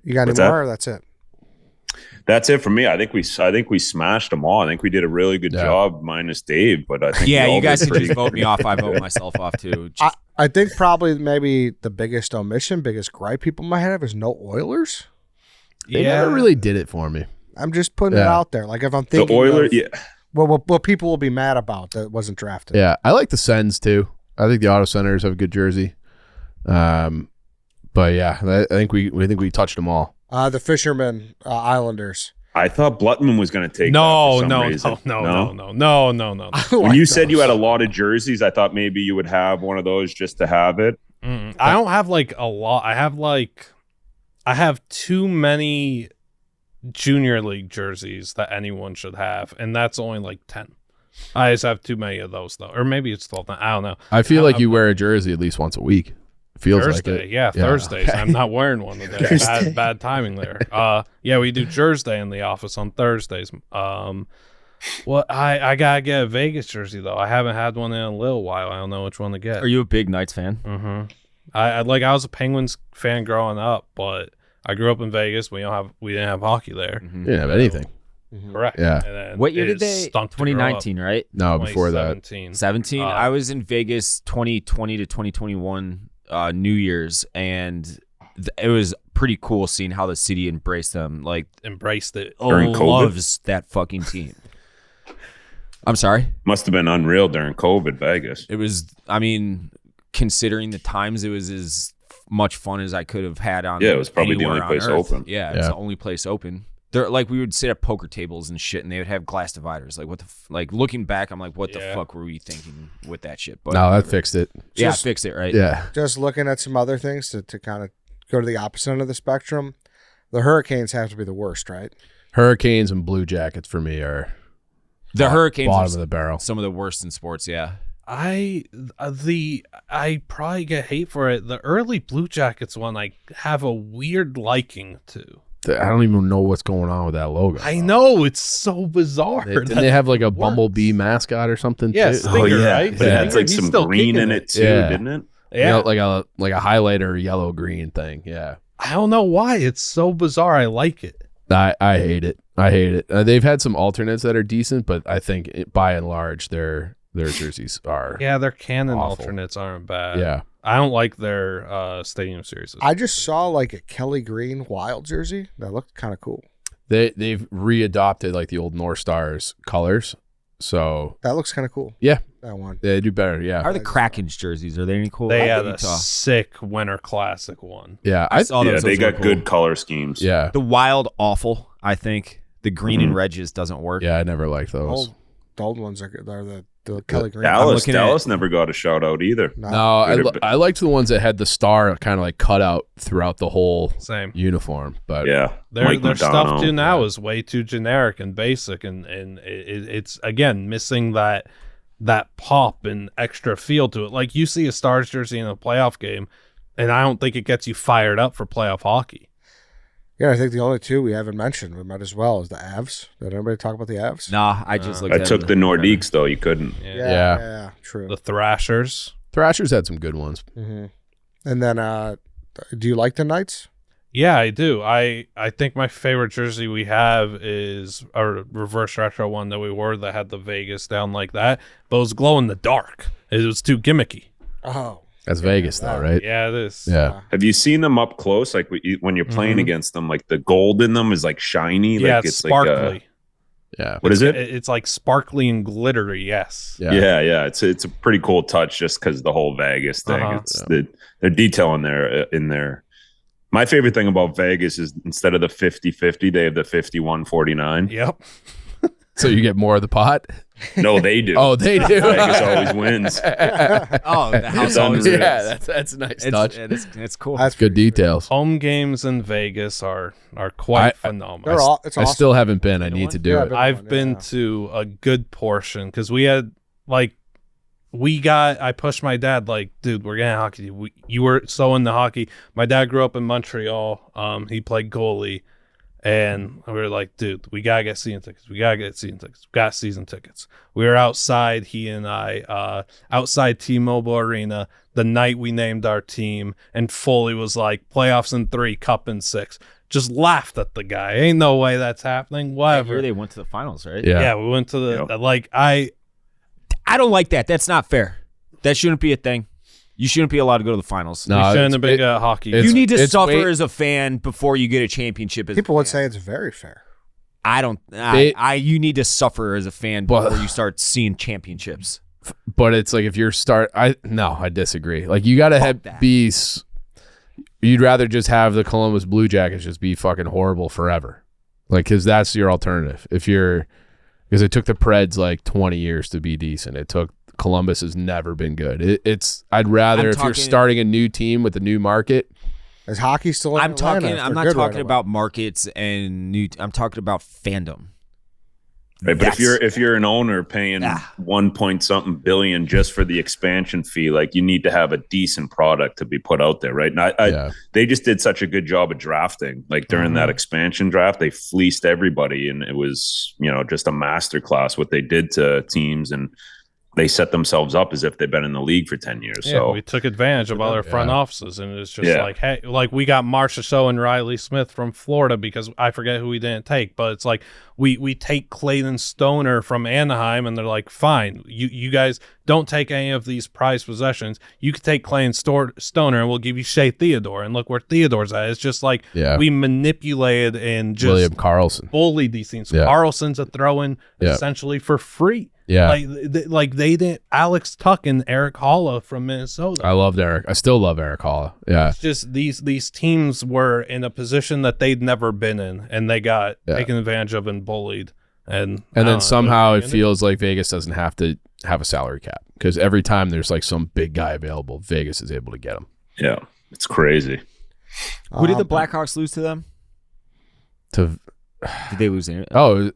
You got any What's that? more? Or that's it. That's it for me. I think we smashed them all. I think we did a really good job, minus Dave. But I think Yeah, we all you guys did can pretty just vote me off. I vote myself off too. I think probably maybe the biggest omission, biggest gripe people might have is no Oilers. They never really did it for me. I'm just putting it out there. Like if I'm thinking the Oilers. what people will be mad about that wasn't drafted. Yeah, I like the Sens too. I think the Auto Centers have a good jersey. But yeah, I think we touched them all. The Fishermen Islanders. I thought Blutman was going to take No. that for some reason. No. When you said you had a lot of jerseys, I thought maybe you would have one of those just to have it. I don't have like a lot. I have too many junior league jerseys that anyone should have, and that's only like 10. I just have too many of those though, or maybe it's 12. I don't know. I feel like you wear a jersey at least once a week. Feels Thursday, like it. yeah, Thursdays. Okay. I'm not wearing one today. Bad timing there. Yeah, we do Thursday in the office on Thursdays. Well, I gotta get a Vegas jersey though. I haven't had one in a little while. I don't know which one to get. Are you a big Knights fan? Mm-hmm. I was a Penguins fan growing up, but I grew up in Vegas. We didn't have hockey there. You didn't have anything. Correct. Yeah. And then What year it did they? stunk to grow up. 2019, right? No, before that. 2017. 17. I was in Vegas 2020 to 2021 New Year's, and it was pretty cool seeing how the city embraced them. Like, Embraced it. During COVID? loves that fucking team. I'm sorry? Must have been unreal during COVID, Vegas. It was, I mean, considering the times, it was as much fun as I could have had on. Yeah, it was probably the anywhere only place on Earth. open. Yeah, it's the only place open. They're like, we would sit at poker tables and shit, and they would have glass dividers. Like, what the like? Looking back, I'm like, what the fuck were we thinking with that shit? But No, that fixed it. yeah, fixed it, right? Yeah. Just looking at some other things to kind of go to the opposite end of the spectrum. The Hurricanes have to be the worst, right? Hurricanes and Blue Jackets for me are The Hurricanes bottom are of the barrel. some of the worst in sports. Yeah, I probably get hate for it. The early Blue Jackets one, I have a weird liking to. I don't even know what's going on with that logo. I know, it's so bizarre. Didn't they have like a bumblebee mascot or something? Yeah, too? Stinger, right? But it had Stinger, like he's some still green kicking in it too, Yeah. didn't it? Yeah. You know, like a highlighter yellow green thing. Yeah. I don't know why. It's so bizarre. I like it. I hate it. I hate it. They've had some alternates that are decent, but I think by and large their jerseys are. Yeah, their canon Awful. alternates aren't bad. Yeah. I don't like their stadium series. I just saw like a Kelly Green Wild jersey that looked kind of cool. They've readopted like the old North Stars colors. So That looks kind of cool. yeah, That one. they do better. Yeah. are the Kraken's jerseys? Are they any cool? They I had think a sick Winter Classic one. Yeah. I saw Yeah, those. they Those were got cool. good color schemes. Yeah. The Wild awful. I think the green and red just doesn't work. Yeah, I never liked those. The old ones are good. They're the Kelly Green. looking at- Dallas never got a shout out either. No, Good or bad. I liked the ones that had the star kind of like cut out throughout the whole Same. uniform. But Yeah, Their Mike stuff Modano. too now is way too generic and basic, and it's again missing that pop and extra feel to it. Like you see a Stars jersey in a playoff game, and I don't think it gets you fired up for playoff hockey. Yeah, I think the only two we haven't mentioned, we might as well, is the Avs. Did anybody talk about the Avs? Nah, I just looked I at took the them. Nordiques though. You couldn't. Yeah. True. The Thrashers. Thrashers had some good ones. hmm And then, do you like the Knights? Yeah, I do. I think my favorite jersey we have is a reverse retro one that we wore that had the Vegas down like that, but it was glow in the dark. It was too gimmicky. Oh, That's Vegas though, right? Yeah, it is. Yeah. Have you seen them up close? Like when you're playing against them, like the gold in them is like shiny. Yeah, like it's sparkly. Yeah. What is it? It's like sparkly and glittery. Yes. Yeah. Yeah. It's a pretty cool touch just because the whole Vegas thing. Uh-huh. It's their detail in there. My favorite thing about Vegas is instead of the 50-50, they have the 51-49. Yep. So you get more of the pot? No, they do. Oh, they do. Vegas always wins. Oh, the house It's always unreal. Yeah, that's a nice touch. It's cool. that's Good pretty details. Home games in Vegas are quite Cool. phenomenal. They're all, it's I awesome. still haven't been. I You know need what? to do Yeah, it. but- I've been Yeah. to a good portion because we had like I pushed my dad like, dude, we're getting hockey. You were so into hockey. My dad grew up in Montreal. He played goalie, and we were like, dude, we gotta get season tickets. We got season tickets. We were outside, he and I, outside T-Mobile Arena the night we named our team, and Foley was like, playoffs in 3, cup in 6. Just laughed at the guy. Ain't no way that's happening. I Whatever. hear they went to the finals, right? Yeah. Yeah, we went to the Yep. like I don't like that. That's not fair. That shouldn't be a thing. You shouldn't be allowed to go to the finals. No, we shouldn't it's- have been it- good at hockey. it's- You need to suffer way- as a fan before you get a championship. As People a would fan. say it's very fair. I don't. You need to suffer as a fan But- before you start seeing championships. But it's like if you're I disagree. Like you gotta that. you'd rather just have the Columbus Blue Jackets just be fucking horrible forever. Like, cause that's your alternative. Because it took the Preds like 20 years to be decent. Columbus has never been good. I'd rather if you're starting a new team with a new market. Is hockey still in I'm Atlanta? talking. If I'm they're not good right talking away? about markets and new. I'm talking about fandom. Right, but if you're an owner paying Ah. 1 point something billion just for the expansion fee, like you need to have a decent product to be put out there, right? And they just did such a good job of drafting. Like during that expansion draft, they fleeced everybody, and it was just a masterclass what they did to teams. And they set themselves up as if they've been in the league for 10 years. Yeah, So we took advantage of other front offices, and it's just Yeah. like, hey, like we got Marchessault and Riley Smith from Florida because I forget who we didn't take, but it's like we take Clayton Stoner from Anaheim, and they're like, fine, you guys don't take any of these prized possessions. You could take Clayton Stoner, and we'll give you Shea Theodore, and look where Theodore's at. It's just like we manipulated and just William Karlsson bullied these teams. Carlson's a throw-in essentially for free. Yeah. Like they didn't. Alex Tuck and Eric Holla from Minnesota. I loved Eric. I still love Eric Holla. Yeah. It's just these teams were in a position that they'd never been in, and they got taken advantage of and bullied. And then somehow it feels like Vegas doesn't have to have a salary cap because every time there's like some big guy available, Vegas is able to get him. Yeah, it's crazy. Who did the Blackhawks lose to them? Did they lose any? Oh,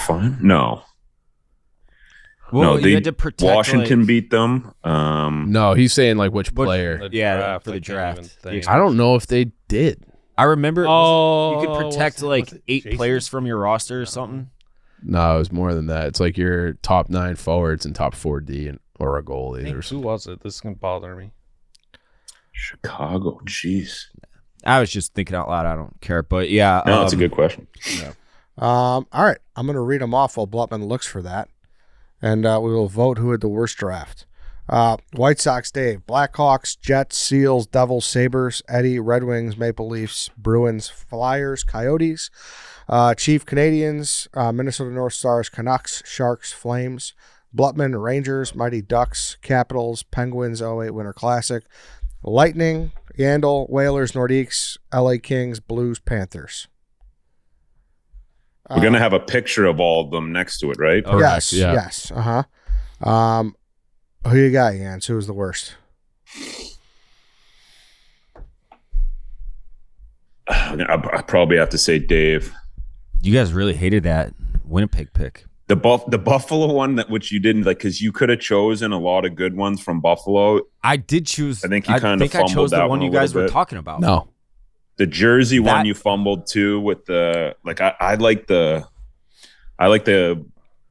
fun? No. Well, no, you had to protect Washington like, beat them. No, he's saying like which player. for the draft. I don't know if they did. I remember you could protect was it 8 Jason? players from your roster or something. No, it was more than that. It's like your top 9 forwards and top 4D and or a goalie. Who was it? This is gonna bother me. Chicago, jeez. I was just thinking out loud. I don't care, but yeah, No, that's a good question. All right, I'm going to read them off while Blutman looks for that, and we will vote who had the worst draft. White Sox, Dave. Blackhawks, Jets, Seals, Devils, Sabres, Eddie, Red Wings, Maple Leafs, Bruins, Flyers, Coyotes, Chief, Canadians, Minnesota North Stars, Canucks, Sharks, Flames, Blutman, Rangers, Mighty Ducks, Capitals, Penguins, 08 Winter Classic, Lightning, Yandle, Whalers, Nordiques, LA Kings, Blues, Panthers. We're going to have a picture of all of them next to it, right? Yes, yeah. yes. Who you got, Jans? Who was the worst? I probably have to say Dave. you guys really hated that Winnipeg pick. The Buffalo one, that which you didn't like, because you could have chosen a lot of good ones from Buffalo. I did choose. I think you kind of I chose the one you guys were bit. talking about. No. The jersey one you fumbled too with the like. I like the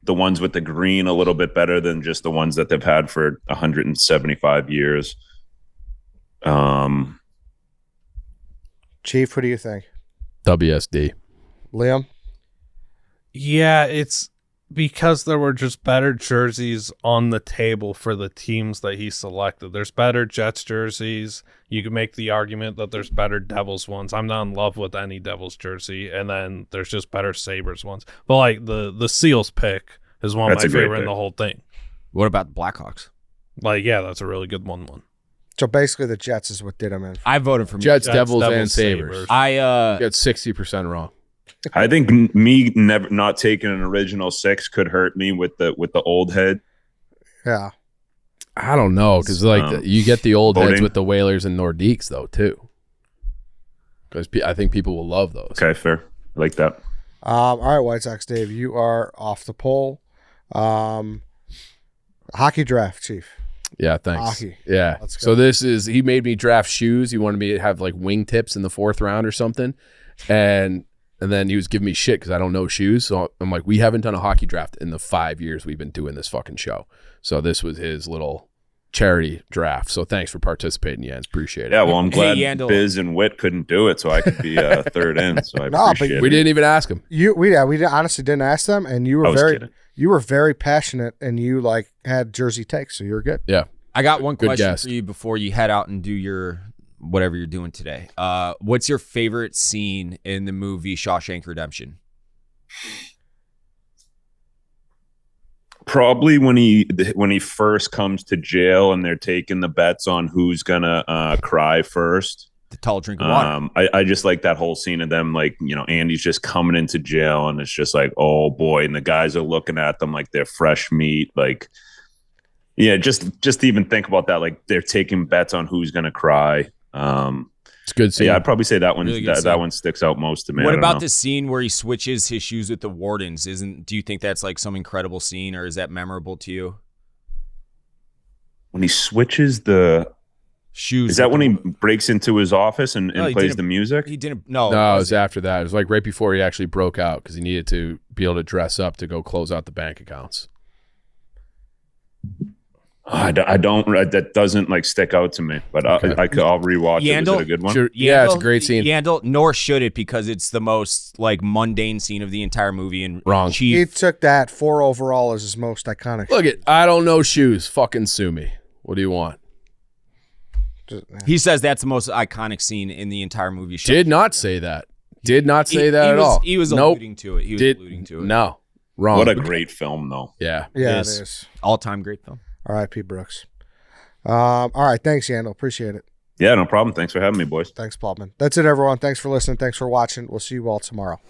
ones with the green a little bit better than just the ones that they've had for 175 years. Chief, what do you think? WSD. Liam? Yeah, it's because there were just better jerseys on the table for the teams that he selected. There's better Jets jerseys. You can make the argument that there's better Devils ones. I'm not in love with any Devils jersey. And then there's just better Sabres ones. But like the Seals pick is one of my favorite in the whole thing. What about the Blackhawks? Like, yeah, that's a really good one. So basically the Jets is what did him in. I voted for Jets, Devils, and Sabres. Sabres. I You got 60% wrong. I think me never not taking an original 6 could hurt me with the old head. Yeah. I don't know, because you get the old heads voting. with the Whalers and Nordiques, though, too. Because I think people will love those. Okay, fair. I like that. All right, White Sox Dave, you are off the poll. Hockey draft, Chief. Yeah, thanks. Hockey. Yeah. Let's go. So he made me draft shoes. He wanted me to have like wingtips in the 4th round or something. And then he was giving me shit because I don't know shoes. So I'm like, we haven't done a hockey draft in the 5 years we've been doing this fucking show. So this was his little charity draft. So thanks for participating, Jens. Appreciate it. Yeah, well, I'm glad Yandle. Biz and Witt couldn't do it, so I could be third in. So I No, but appreciate We it. didn't even ask him. We honestly didn't ask them, and you I were was kidding. very passionate, and you like had jersey takes, so you're good. Yeah. I got one Good question guess. for you before you head out and do your whatever you're doing today. What's your favorite scene in the movie Shawshank Redemption? Probably when he first comes to jail and they're taking the bets on who's gonna cry first. The tall drink of water. I just like that whole scene of them, like, Andy's just coming into jail and it's just like, oh boy, and the guys are looking at them like they're fresh meat. Like, yeah, just even think about that. Like they're taking bets on who's gonna cry. It's good scene. Yeah, I'd probably say that one. Really good that scene. one sticks out most to me. What I don't about know. the scene where he switches his shoes with the wardens? Do you think that's like some incredible scene, or is that memorable to you? When he switches the Shoes. is that when he breaks into his office and No, he plays didn't- the music? He didn't. No, No, it was after that. It was like right before he actually broke out because he needed to be able to dress up to go close out the bank accounts. I don't. That doesn't like stick out to me. But I'll rewatch it. Is it a good one? Sure. Yeah, it's a great scene. Yandle, nor should it, because it's the most like mundane scene of the entire movie. And Wrong. He took that 4 overall as his most iconic. Look at, I don't know shoes. Fucking sue me. What do you want? He says that's the most iconic scene in the entire movie. Did not say that. Did not say that at all. He was alluding to it. He was alluding to it. No. Wrong. What a great film, though. Yeah. Yeah, It it is. All-time great film. R.I.P. Brooks. All right. Thanks, Yandle. Appreciate it. Yeah, no problem. Thanks for having me, boys. Thanks, Blutman. That's it, everyone. Thanks for listening. Thanks for watching. We'll see you all tomorrow.